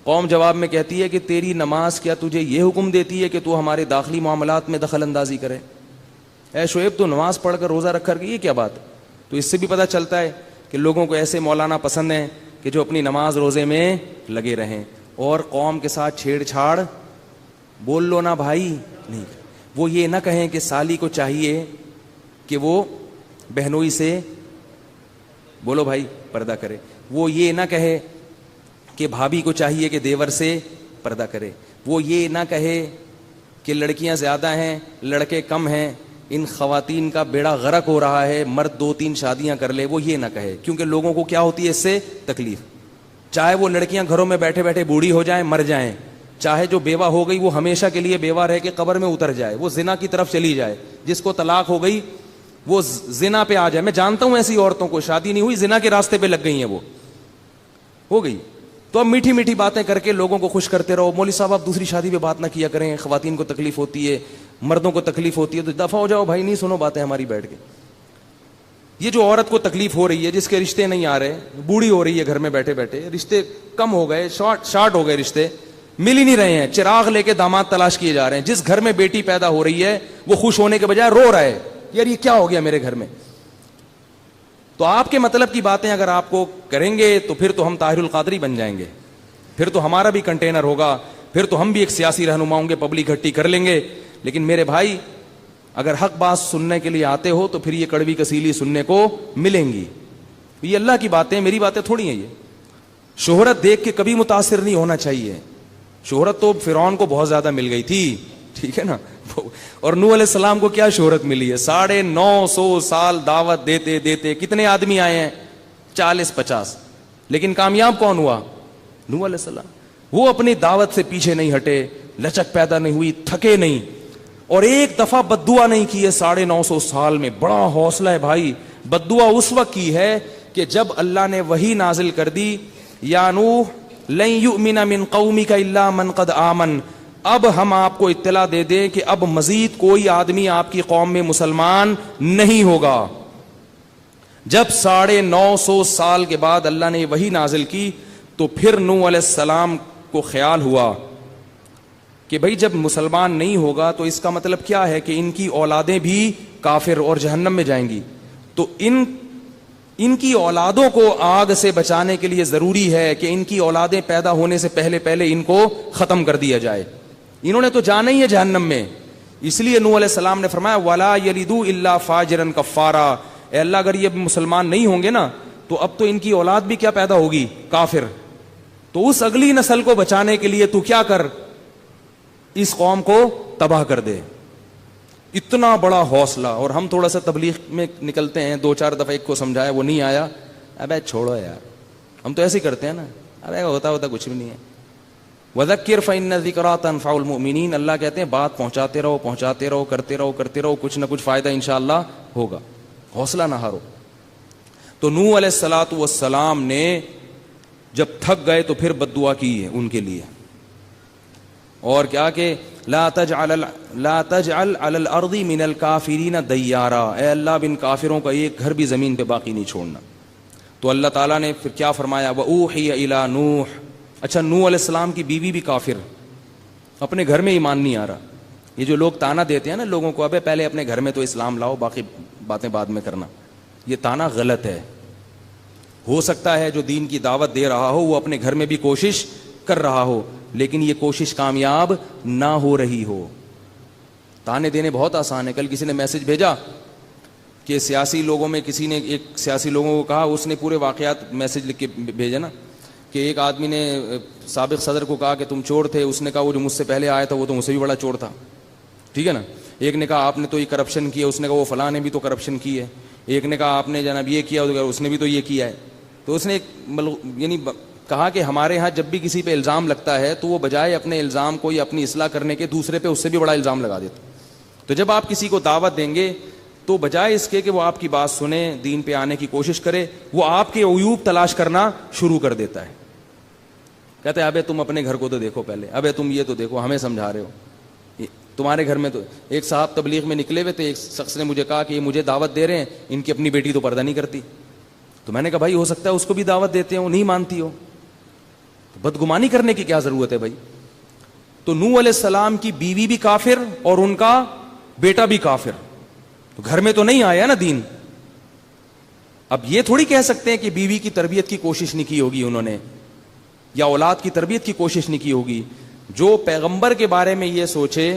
قوم جواب میں کہتی ہے کہ تیری نماز کیا تجھے یہ حکم دیتی ہے کہ تو ہمارے داخلی معاملات میں دخل اندازی کرے. اے شعیب تو نماز پڑھ کر روزہ رکھ کر کے یہ کیا بات. تو اس سے بھی پتہ چلتا ہے کہ لوگوں کو ایسے مولانا پسند ہیں کہ جو اپنی نماز روزے میں لگے رہیں اور قوم کے ساتھ چھیڑ چھاڑ بول لو نا بھائی نہیں. وہ یہ نہ کہیں کہ سالی کو چاہیے کہ وہ بہنوئی سے بولو بھائی پردہ کرے, وہ یہ نہ کہے کہ بھابھی کو چاہیے کہ دیور سے پردہ کرے, وہ یہ نہ کہے کہ لڑکیاں زیادہ ہیں لڑکے کم ہیں, ان خواتین کا بیڑا غرق ہو رہا ہے, مرد 2-3 شادیاں کر لے, وہ یہ نہ کہے. کیونکہ لوگوں کو کیا ہوتی ہے اس سے تکلیف, چاہے وہ لڑکیاں گھروں میں بیٹھے بیٹھے بوڑھی ہو جائیں مر جائیں, چاہے جو بیوہ ہو گئی وہ ہمیشہ کے لیے بیوہ رہ کے قبر میں اتر جائے, وہ زنا کی طرف چلی جائے, جس کو طلاق ہو گئی وہ زنا پہ آ جائے. میں جانتا ہوں ایسی عورتوں کو, شادی نہیں ہوئی زنا کے راستے پہ لگ گئی ہیں, وہ ہو گئی. تو اب میٹھی میٹھی باتیں کر کے لوگوں کو خوش کرتے رہو. مولوی صاحب آپ دوسری شادی پہ بات نہ کیا کریں, خواتین کو تکلیف ہوتی ہے, مردوں کو تکلیف ہوتی ہے, تو دفع ہو جاؤ بھائی, نہیں سنو باتیں ہماری بیٹھ کے. یہ جو عورت کو تکلیف ہو رہی ہے, جس کے رشتے نہیں آ رہے, بوڑھی ہو رہی ہے گھر میں بیٹھے بیٹھے, رشتے کم ہو گئے, شارٹ ہو گئے, رشتے مل ہی نہیں رہے ہیں, چراغ لے کے داماد تلاش کیے جا رہے ہیں. جس گھر میں بیٹی پیدا ہو رہی ہے وہ خوش ہونے کے بجائے رو رہا ہے, یار یہ کیا ہو گیا میرے گھر میں. تو آپ کے مطلب کی باتیں اگر آپ کو کریں گے تو پھر تو ہم طاہر القادری بن جائیں گے, پھر تو ہمارا بھی کنٹینر ہوگا, پھر تو ہم بھی ایک سیاسی رہنما ہوں گے, پبلک اکٹھی کر لیں گے. لیکن میرے بھائی اگر حق بات سننے کے لیے آتے ہو تو پھر یہ کڑوی کسیلی سننے کو ملیں گی. یہ اللہ کی باتیں, میری باتیں تھوڑی ہیں. یہ شہرت دیکھ کے کبھی متاثر نہیں ہونا چاہیے. شہرت تو فرعون کو بہت زیادہ مل گئی تھی, ٹھیک ہے نا, اور نوح علیہ السلام کو کیا شہرت ملی ہے, 950 سال دعوت دیتے دیتے کتنے آدمی آئے ہیں, 40-50, لیکن کامیاب کون ہوا, نوح علیہ السلام. وہ اپنی دعوت سے پیچھے نہیں ہٹے, لچک پیدا نہیں ہوئی, تھکے نہیں, اور ایک دفعہ بددعا نہیں کی ہے 950 سال میں. بڑا حوصلہ ہے بھائی. بددعا اس وقت کی ہے کہ جب اللہ نے وحی نازل کر دی, یا نوح لن یؤمن من قومک الا من قد آمن, اب ہم آپ کو اطلاع دے دیں کہ اب مزید کوئی آدمی آپ کی قوم میں مسلمان نہیں ہوگا. جب 950 سال کے بعد اللہ نے وحی نازل کی تو پھر نوح علیہ السلام کو خیال ہوا کہ بھئی جب مسلمان نہیں ہوگا تو اس کا مطلب کیا ہے کہ ان کی اولادیں بھی کافر اور جہنم میں جائیں گی. تو ان کی اولادوں کو آگ سے بچانے کے لیے ضروری ہے کہ ان کی اولادیں پیدا ہونے سے پہلے ان کو ختم کر دیا جائے. انہوں نے تو جانا ہی ہے جہنم میں. اس لیے نوح علیہ السلام نے فرمایا وَلَا يَلِدُوا إِلَّا فَاجِرًا كَفَّارًا, اے اللہ اگر یہ مسلمان نہیں ہوں گے نا تو اب تو ان کی اولاد بھی کیا پیدا ہوگی, کافر. تو اس اگلی نسل کو بچانے کے لیے تو کیا کر, اس قوم کو تباہ کر دے. اتنا بڑا حوصلہ. اور ہم تھوڑا سا تبلیغ میں نکلتے ہیں, 2-4 دفعہ ایک کو سمجھایا, وہ نہیں آیا, ابے چھوڑو یار, ہم تو ایسے ہی کرتے ہیں نا, ارے ہوتا کچھ بھی نہیں ہے. وذکر فإن الذکریٰ تنفع المؤمنین, اللہ کہتے ہیں بات پہنچاتے رہو, کرتے رہو, کچھ نہ کچھ فائدہ انشاءاللہ ہوگا, حوصلہ نہ ہارو. تو نوح علیہ الصلوۃ والسلام نے جب تھک گئے تو پھر بد دعا کی ہے ان کے لیے, اور کیا کہ لا تجعل علی الارض من الکافرین دیارا, اے اللہ بن کافروں کا ایک گھر بھی زمین پہ باقی نہیں چھوڑنا. تو اللہ تعالیٰ نے پھر کیا فرمایا, وأوحی الی نوح. اچھا, نوح علیہ السلام کی بیوی بھی کافر, اپنے گھر میں ایمان نہیں آ رہا. یہ جو لوگ تانا دیتے ہیں نا لوگوں کو, ابے پہلے اپنے گھر میں تو اسلام لاؤ, باقی باتیں بعد میں کرنا, یہ تانا غلط ہے. ہو سکتا ہے جو دین کی دعوت دے رہا ہو وہ اپنے گھر میں بھی کوشش کر رہا ہو, لیکن یہ کوشش کامیاب نہ ہو رہی ہو. تانے دینے بہت آسان ہے. کل کسی نے میسج بھیجا کہ سیاسی لوگوں میں کسی نے, ایک سیاسی لوگوں کو کہا, اس نے پورے واقعات میسج لکھ کے بھیجا نا, کہ ایک آدمی نے سابق صدر کو کہا کہ تم چور تھے, اس نے کہا وہ جو مجھ سے پہلے آیا تھا وہ تو مجھ سے بھی بڑا چور تھا. ٹھیک ہے نا. ایک نے کہا آپ نے تو یہ کرپشن کیا, اس نے کہا وہ فلاں نے بھی تو کرپشن کی ہے. ایک نے کہا آپ نے جناب یہ کیا, اس نے بھی تو یہ کیا ہے. تو اس نے یعنی کہا کہ ہمارے ہاں جب بھی کسی پہ الزام لگتا ہے تو وہ بجائے اپنے الزام کو یا اپنی اصلاح کرنے کے دوسرے پہ اس سے بھی بڑا الزام لگا دیتا. تو جب آپ کسی کو دعوت دیں گے تو بجائے اس کے کہ وہ آپ کی بات سنے, دین پہ آنے کی کوشش کرے, وہ آپ کے عیوب تلاش کرنا شروع کر دیتا ہے. کہتے ہیں ابے تم اپنے گھر کو تو دیکھو پہلے, ابے تم یہ تو دیکھو, ہمیں سمجھا رہے ہو, تمہارے گھر میں تو. ایک صاحب تبلیغ میں نکلے ہوئے تھے, ایک شخص نے مجھے کہا کہ یہ مجھے دعوت دے رہے ہیں, ان کی اپنی بیٹی تو پردہ نہیں کرتی. تو میں نے کہا بھائی ہو سکتا ہے اس کو بھی دعوت دیتے ہو, نہیں مانتی ہو, تو بدگمانی کرنے کی کیا ضرورت ہے بھائی. تو نوح علیہ السلام کی بیوی بھی کافر اور ان کا بیٹا بھی کافر, تو گھر میں تو نہیں آیا نا دین. اب یہ تھوڑی کہہ سکتے ہیں کہ بیوی کی تربیت کی کوشش نہیں کی ہوگی انہوں نے, یا اولاد کی تربیت کی کوشش نہیں کی ہوگی. جو پیغمبر کے بارے میں یہ سوچے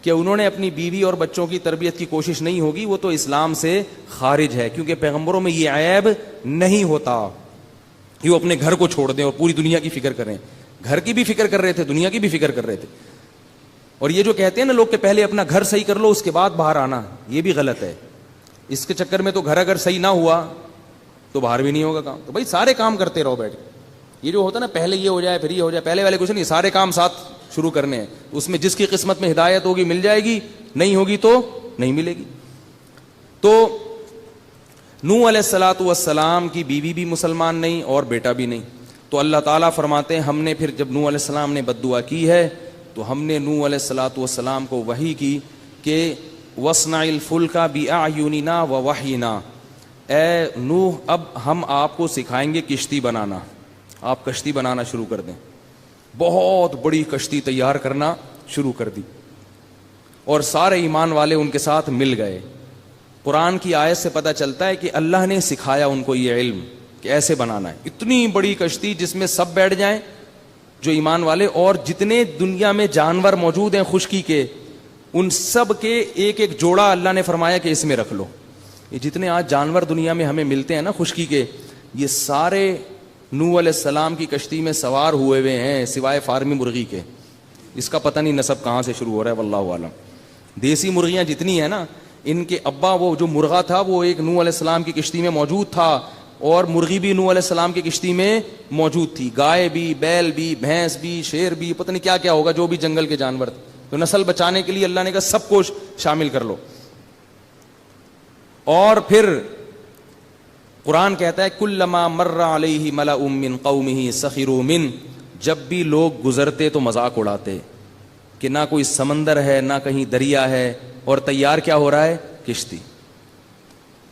کہ انہوں نے اپنی بیوی اور بچوں کی تربیت کی کوشش نہیں ہوگی, وہ تو اسلام سے خارج ہے, کیونکہ پیغمبروں میں یہ عیب نہیں ہوتا کہ وہ اپنے گھر کو چھوڑ دیں اور پوری دنیا کی فکر کریں. گھر کی بھی فکر کر رہے تھے, دنیا کی بھی فکر کر رہے تھے. اور یہ جو کہتے ہیں نا لوگ کہ پہلے اپنا گھر صحیح کر لو اس کے بعد باہر آنا, یہ بھی غلط ہے. اس کے چکر میں تو گھر اگر صحیح نہ ہوا تو باہر بھی نہیں ہوگا کام. تو بھائی سارے کام کرتے رہو بیٹھ کے. یہ جو ہوتا ہے نا پہلے یہ ہو جائے پھر یہ ہو جائے, پہلے والے کچھ نہیں, سارے کام ساتھ شروع کرنے ہیں. اس میں جس کی قسمت میں ہدایت ہوگی مل جائے گی, نہیں ہوگی تو نہیں ملے گی. تو نوح علیہ الصلوۃ والسلام کی بیوی بھی مسلمان نہیں اور بیٹا بھی نہیں. تو اللہ تعالیٰ فرماتے ہیں ہم نے پھر جب نوح علیہ السلام نے بد دعا کی ہے تو ہم نے نوح علیہ الصلوۃ والسلام کو وحی کی کہ وَاصْنَعِ الْفُلْكَ بِأَعْيُنِنَا وَوَحْيِنَا, اے نوح اب ہم آپ کو سکھائیں گے کشتی بنانا, آپ کشتی بنانا شروع کر دیں. بہت بڑی کشتی تیار کرنا شروع کر دی اور سارے ایمان والے ان کے ساتھ مل گئے. قرآن کی آیت سے پتہ چلتا ہے کہ اللہ نے سکھایا ان کو یہ علم کہ ایسے بنانا ہے. اتنی بڑی کشتی جس میں سب بیٹھ جائیں جو ایمان والے, اور جتنے دنیا میں جانور موجود ہیں خشکی کے, ان سب کے ایک ایک جوڑا اللہ نے فرمایا کہ اس میں رکھ لو. یہ جتنے آج جانور دنیا میں ہمیں ملتے ہیں نا خشکی کے, یہ سارے نوح علیہ السلام کی کشتی میں سوار ہوئے ہوئے ہیں سوائے فارمی مرغی کے. اس کا پتہ نہیں نسب کہاں سے شروع ہو رہا ہے واللہ عالم. دیسی مرغیاں جتنی ہیں نا, ان کے ابا وہ جو مرغا تھا وہ ایک نوح علیہ السلام کی کشتی میں موجود تھا, اور مرغی بھی نوح علیہ السلام کی کشتی میں موجود تھی, گائے بھی, بیل بھی, بھینس بھی, شیر بھی, پتہ نہیں کیا کیا ہوگا جو بھی جنگل کے جانور تھے. تو نسل بچانے کے لیے اللہ نے کہا سب کو شامل کر لو. اور پھر قرآن کہتا ہے کلما مر علیہ ملأ من قومہ سخروا منہ, جب بھی لوگ گزرتے تو مذاق اڑاتے کہ نہ کوئی سمندر ہے نہ کہیں دریا ہے, اور تیار کیا ہو رہا ہے کشتی.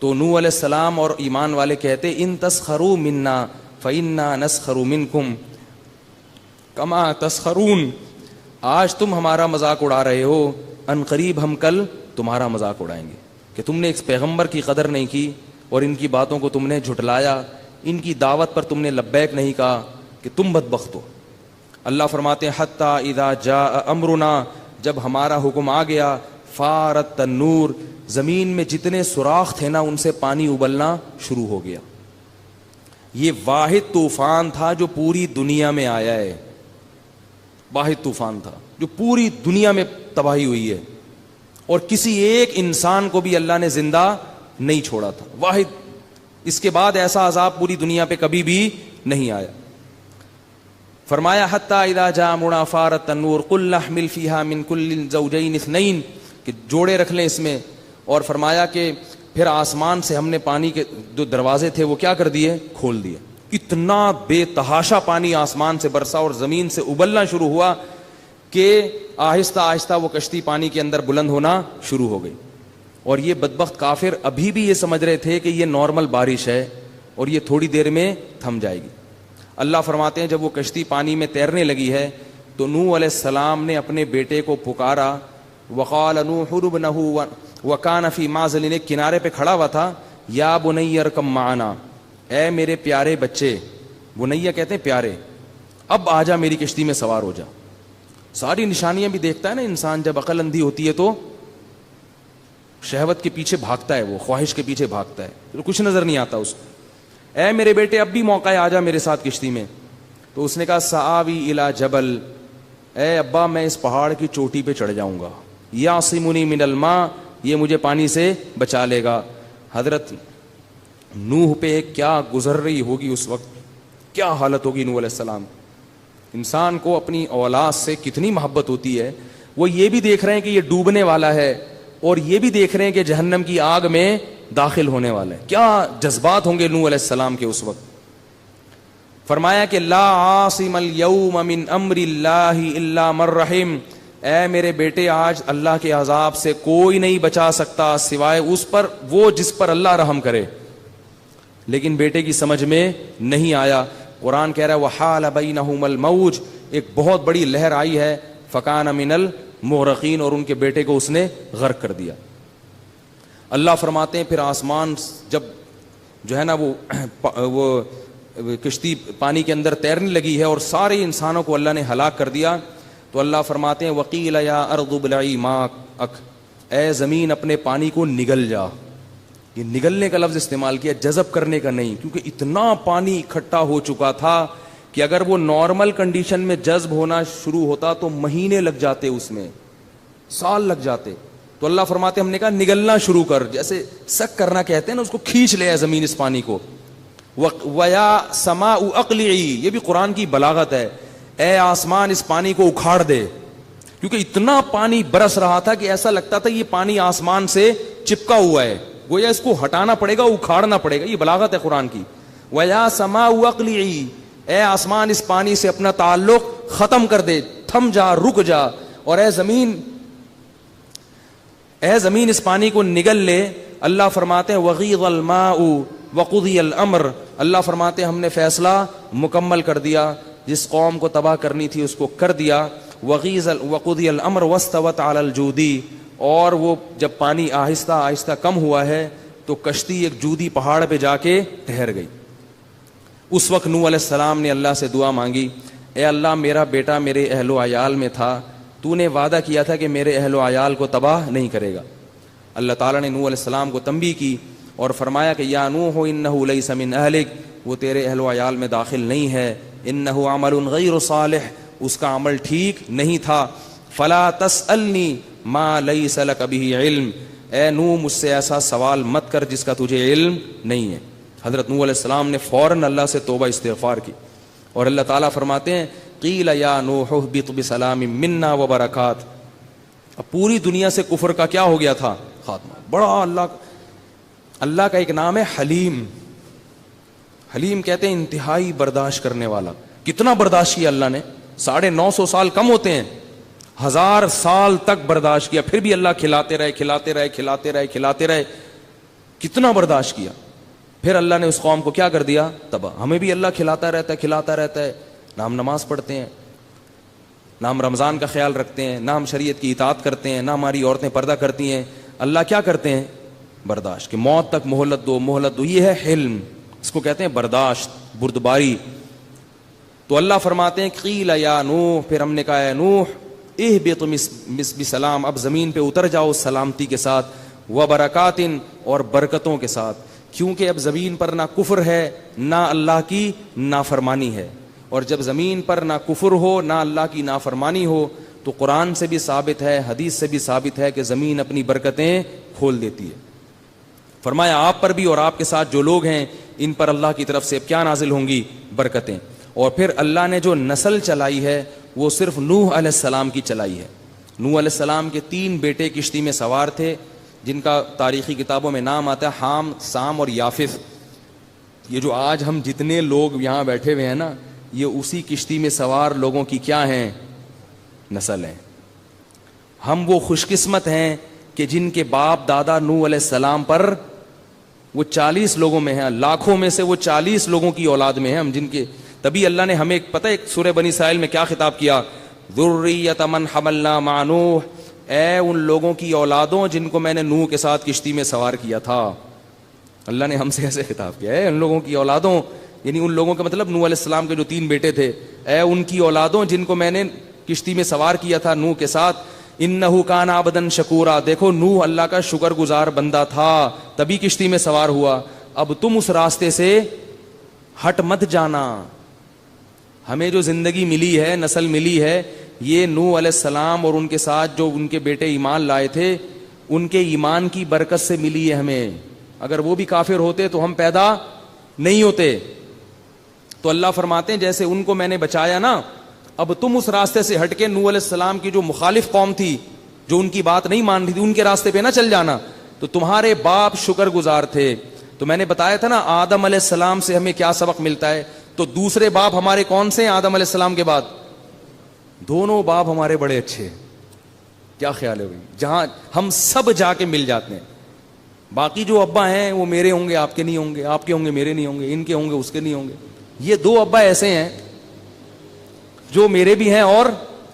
تو نوح علیہ السلام اور ایمان والے کہتے ان تسخروا منا فإنا نسخر منکم کما تسخرون, آج تم ہمارا مذاق اڑا رہے ہو, ان قریب ہم کل تمہارا مذاق اڑائیں گے کہ تم نے ایک پیغمبر کی قدر نہیں کی اور ان کی باتوں کو تم نے جھٹلایا, ان کی دعوت پر تم نے لبیک نہیں کہا, کہ تم بدبخت ہو. اللہ فرماتے ہیں حتی اذا جاء امرنا, جب ہمارا حکم آ گیا, فارت تنور, زمین میں جتنے سوراخ تھے نا ان سے پانی ابلنا شروع ہو گیا. یہ واحد طوفان تھا جو پوری دنیا میں آیا ہے, واحد طوفان تھا جو پوری دنیا میں تباہی ہوئی ہے. اور کسی ایک انسان کو بھی اللہ نے زندہ نہیں چھوڑا تھا, واحد. اس کے بعد ایسا عذاب پوری دنیا پہ کبھی بھی نہیں آیا. فرمایا حتی اذا جاء امرنا فارت النور قل نحمل فیہا من کل زوجین اثنین, کہ جوڑے رکھ لیں اس میں. اور فرمایا کہ پھر آسمان سے ہم نے پانی کے جو دروازے تھے وہ کیا کر دیے, کھول دیے. اتنا بے تحاشا پانی آسمان سے برسا اور زمین سے ابلنا شروع ہوا کہ آہستہ آہستہ وہ کشتی پانی کے اندر بلند ہونا شروع ہو گئی. اور یہ بدبخت کافر ابھی بھی یہ سمجھ رہے تھے کہ یہ نارمل بارش ہے اور یہ تھوڑی دیر میں تھم جائے گی. اللہ فرماتے ہیں جب وہ کشتی پانی میں تیرنے لگی ہے تو نوح علیہ السلام نے اپنے بیٹے کو پکارا. وقال نوح ابنہ وکان فی معزل, ایک کنارے پہ کھڑا ہوا تھا. یا بنی ارکب معنا, اے میرے پیارے بچے, بنیا کہتے ہیں پیارے, اب آ جا میری کشتی میں سوار ہو جا. ساری نشانیاں بھی دیکھتا ہے نا انسان, جب عقل اندھی ہوتی ہے تو شہوت کے پیچھے بھاگتا ہے, وہ خواہش کے پیچھے بھاگتا ہے, کچھ نظر نہیں آتا اس کو. اے میرے بیٹے اب بھی موقع ہے, آ جا میرے ساتھ کشتی میں. تو اس نے کہا سآوی الی جبل, اے ابا میں اس پہاڑ کی چوٹی پہ چڑھ جاؤں گا. یعصمنی من الماء, یہ مجھے پانی سے بچا لے گا. حضرت نوح پہ کیا گزر رہی ہوگی اس وقت, کیا حالت ہوگی نوح علیہ السلام. انسان کو اپنی اولاد سے کتنی محبت ہوتی ہے. وہ یہ بھی دیکھ رہے ہیں کہ یہ ڈوبنے والا ہے اور یہ بھی دیکھ رہے ہیں کہ جہنم کی آگ میں داخل ہونے والا ہے. کیا جذبات ہوں گے نوح علیہ السلام کے اس وقت. فرمایا کہ لا عاصم اليوم من امر اللہ الا من رحم, اے میرے بیٹے آج اللہ کے عذاب سے کوئی نہیں بچا سکتا سوائے اس پر وہ جس پر اللہ رحم کرے. لیکن بیٹے کی سمجھ میں نہیں آیا. قرآن کہہ رہا ہے وحال بینہم الموج, ایک بہت بڑی لہر آئی ہے, فکان من المغرقین, اور ان کے بیٹے کو اس نے غرق کر دیا. اللہ فرماتے ہیں پھر آسمان جب جو ہے نا وہ کشتی پانی کے اندر تیرنے لگی ہے اور سارے انسانوں کو اللہ نے ہلاک کر دیا, تو اللہ فرماتے ہیں وقیل یا ارض ابلعی ماءک, اے زمین اپنے پانی کو نگل جا. یہ نگلنے کا لفظ استعمال کیا, جذب کرنے کا نہیں, کیونکہ اتنا پانی اکٹھا ہو چکا تھا کہ اگر وہ نارمل کنڈیشن میں جذب ہونا شروع ہوتا تو مہینے لگ جاتے, اس میں سال لگ جاتے. تو اللہ فرماتے ہم نے کہا نگلنا شروع کر, جیسے سک کرنا کہتے ہیں نا, اس کو کھینچ لے زمین اس پانی کو. وَيَا سَمَاءُ أَقْلِعِي, یہ بھی قرآن کی بلاغت ہے, اے آسمان اس پانی کو اکھاڑ دے. کیونکہ اتنا پانی برس رہا تھا کہ ایسا لگتا تھا یہ پانی آسمان سے چپکا ہوا ہے, گویا اس کو ہٹانا پڑے گا, اکھاڑنا پڑے گا. یہ بلاغت ہے قرآن کی. وَيَا سَمَاءُ أَقْلِعِي, اے آسمان اس پانی سے اپنا تعلق ختم کر دے, تھم جا, رک جا. اور اے زمین اس پانی کو نگل لے. اللہ فرماتے ہیں وغیض الماء وقضی الامر, اللہ فرماتے ہیں ہم نے فیصلہ مکمل کر دیا, جس قوم کو تباہ کرنی تھی اس کو کر دیا. وقضی الامر واستوت علی الجودی, اور وہ جب پانی آہستہ آہستہ کم ہوا ہے تو کشتی ایک جودی پہاڑ پہ جا کے ٹھہر گئی. اس وقت نوح علیہ السلام نے اللہ سے دعا مانگی, اے اللہ میرا بیٹا میرے اہل و عیال میں تھا, تو نے وعدہ کیا تھا کہ میرے اہل و عیال کو تباہ نہیں کرے گا. اللہ تعالیٰ نے نوح علیہ السلام کو تنبیہ کی اور فرمایا کہ یا نوح انہ لیس من اہلک, وہ تیرے اہل و عیال میں داخل نہیں ہے. انہ عمل غیر صالح, اس کا عمل ٹھیک نہیں تھا. فلا تسألنی ما لیس لک بہ علم, اے نوح مجھ سے ایسا سوال مت کر جس کا تجھے علم نہیں ہے. حضرت نوح علیہ السلام نے فوراً اللہ سے توبہ استغفار کی, اور اللہ تعالیٰ فرماتے ہیں قیل یا نوح اہبط بسلام منا وبرکات. اب پوری دنیا سے کفر کا کیا ہو گیا تھا, خاتمہ. بڑا اللہ کا ایک نام ہے حلیم. حلیم کہتے ہیں انتہائی برداشت کرنے والا. کتنا برداشت کیا اللہ نے, 950 سال کم ہوتے ہیں, 1000 سال تک برداشت کیا, پھر بھی اللہ کھلاتے رہے کھلاتے رہے کھلاتے رہے کھلاتے رہے. کتنا برداشت کیا. پھر اللہ نے اس قوم کو کیا کر دیا, تباہ. ہمیں بھی اللہ کھلاتا رہتا ہے کھلاتا رہتا ہے, نہ ہم نماز پڑھتے ہیں, نہ ہم رمضان کا خیال رکھتے ہیں, نہ ہم شریعت کی اطاعت کرتے ہیں, نہ ہماری عورتیں پردہ کرتی ہیں. اللہ کیا کرتے ہیں, برداشت, کہ موت تک مہلت دو مہلت دو. یہ ہے حلم, اس کو کہتے ہیں برداشت, بردباری. تو اللہ فرماتے ہیں قیل یا نوح, پھر ہم نے کہا اے نوح اہبط بسلام, اب زمین پہ اتر جاؤ سلامتی کے ساتھ, وبرکات, اور برکتوں کے ساتھ. کیونکہ اب زمین پر نہ کفر ہے نہ اللہ کی نافرمانی ہے, اور جب زمین پر نہ کفر ہو نہ اللہ کی نافرمانی ہو تو قرآن سے بھی ثابت ہے, حدیث سے بھی ثابت ہے کہ زمین اپنی برکتیں کھول دیتی ہے. فرمایا آپ پر بھی اور آپ کے ساتھ جو لوگ ہیں ان پر اللہ کی طرف سے کیا نازل ہوں گی؟ برکتیں. اور پھر اللہ نے جو نسل چلائی ہے وہ صرف نوح علیہ السلام کی چلائی ہے. نوح علیہ السلام کے 3 بیٹے کشتی میں سوار تھے جن کا تاریخی کتابوں میں نام آتا ہے حام, سام اور یافث. یہ جو آج ہم جتنے لوگ یہاں بیٹھے ہوئے ہیں نا, یہ اسی کشتی میں سوار لوگوں کی کیا ہیں؟ نسل ہیں. ہم وہ خوش قسمت ہیں کہ جن کے باپ دادا نوح علیہ السلام پر وہ 40 لوگوں میں ہیں, لاکھوں میں سے وہ 40 لوگوں کی اولاد میں ہیں ہم, جن کے تبھی اللہ نے ہمیں پتہ ہے سورہ بنی اسرائیل میں کیا خطاب کیا؟ ذریۃ من حملنا مع نوح, اے ان لوگوں کی اولادوں جن کو میں نے نوح کے ساتھ کشتی میں سوار کیا تھا. اللہ نے ہم سے ایسے خطاب کیا ہے, ان لوگوں کی اولادوں, یعنی ان لوگوں کا مطلب نوح علیہ السلام کے جو 3 بیٹے تھے, اے ان کی اولادوں جن کو میں نے کشتی میں سوار کیا تھا نوح کے ساتھ. انہ کان عبدا شکورا, دیکھو نوح اللہ کا شکر گزار بندہ تھا تبھی کشتی میں سوار ہوا. اب تم اس راستے سے ہٹ مت جانا. ہمیں جو زندگی ملی ہے, نسل ملی ہے, یہ نوح علیہ السلام اور ان کے ساتھ جو ان کے بیٹے ایمان لائے تھے ان کے ایمان کی برکت سے ملی ہے ہمیں. اگر وہ بھی کافر ہوتے تو ہم پیدا نہیں ہوتے. تو اللہ فرماتے ہیں جیسے ان کو میں نے بچایا نا, اب تم اس راستے سے ہٹ کے نوح علیہ السلام کی جو مخالف قوم تھی, جو ان کی بات نہیں مان رہی تھی, ان کے راستے پہ نہ چل جانا. تو تمہارے باپ شکر گزار تھے. تو میں نے بتایا تھا نا آدم علیہ السلام سے ہمیں کیا سبق ملتا ہے. تو دوسرے باپ ہمارے کون سے ہیں آدم علیہ السلام کے بعد؟ دونوں باپ ہمارے بڑے اچھے. کیا خیال ہے بھائی؟ جہاں ہم سب جا کے مل جاتے ہیں. باقی جو ابا ہیں وہ میرے ہوں گے, آپ کے نہیں ہوں گے, آپ کے ہوں گے میرے نہیں ہوں گے, ان کے ہوں گے اس کے نہیں ہوں گے. یہ 2 ابا ایسے ہیں جو میرے بھی ہیں اور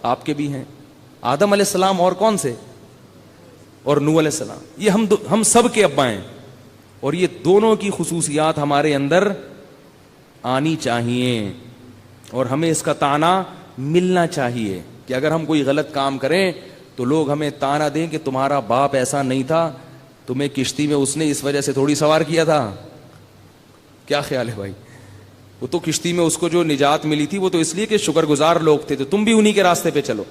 آپ کے بھی ہیں. آدم علیہ السلام اور کون سے؟ اور نوح علیہ السلام. یہ ہم سب کے ابا ہیں. اور یہ دونوں کی خصوصیات ہمارے اندر آنی چاہیے اور ہمیں اس کا طعنہ ملنا چاہیے کہ اگر ہم کوئی غلط کام کریں تو لوگ ہمیں طعنہ دیں کہ تمہارا باپ ایسا نہیں تھا, تمہیں کشتی میں اس نے اس وجہ سے تھوڑی سوار کیا تھا. کیا خیال ہے بھائی؟ وہ تو کشتی میں اس کو جو نجات ملی تھی وہ تو اس لیے کہ شکر گزار لوگ تھے, تو تم بھی انہی کے راستے پہ چلو.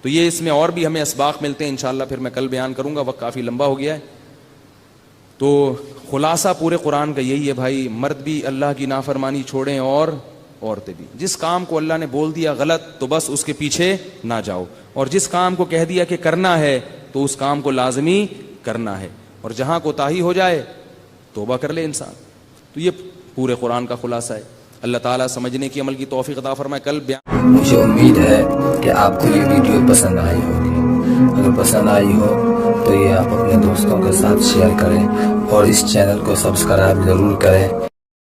تو یہ اس میں اور بھی ہمیں اسباق ملتے ہیں انشاءاللہ, پھر میں کل بیان کروں گا, وقت کافی لمبا ہو گیا ہے. تو خلاصہ پورے قرآن کا یہی ہے بھائی, مرد بھی اللہ کی نافرمانی چھوڑیں اور عورتیں بھی. جس کام کو اللہ نے بول دیا غلط تو بس اس کے پیچھے نہ جاؤ, اور جس کام کو کہہ دیا کہ کرنا ہے تو اس کام کو لازمی کرنا ہے, اور جہاں کوتاہی ہو جائے توبہ کر لے انسان. تو یہ پورے قرآن کا خلاصہ ہے. اللہ تعالیٰ سمجھنے کی عمل کی توفیق عطا فرمائے. کل مجھے امید ہے کہ آپ کو یہ ویڈیو پسند آئی ہوگی. اگر پسند آئی ہو تو یہ آپ اپنے دوستوں کے ساتھ شیئر کریں اور اس چینل کو سبسکرائب ضرور کریں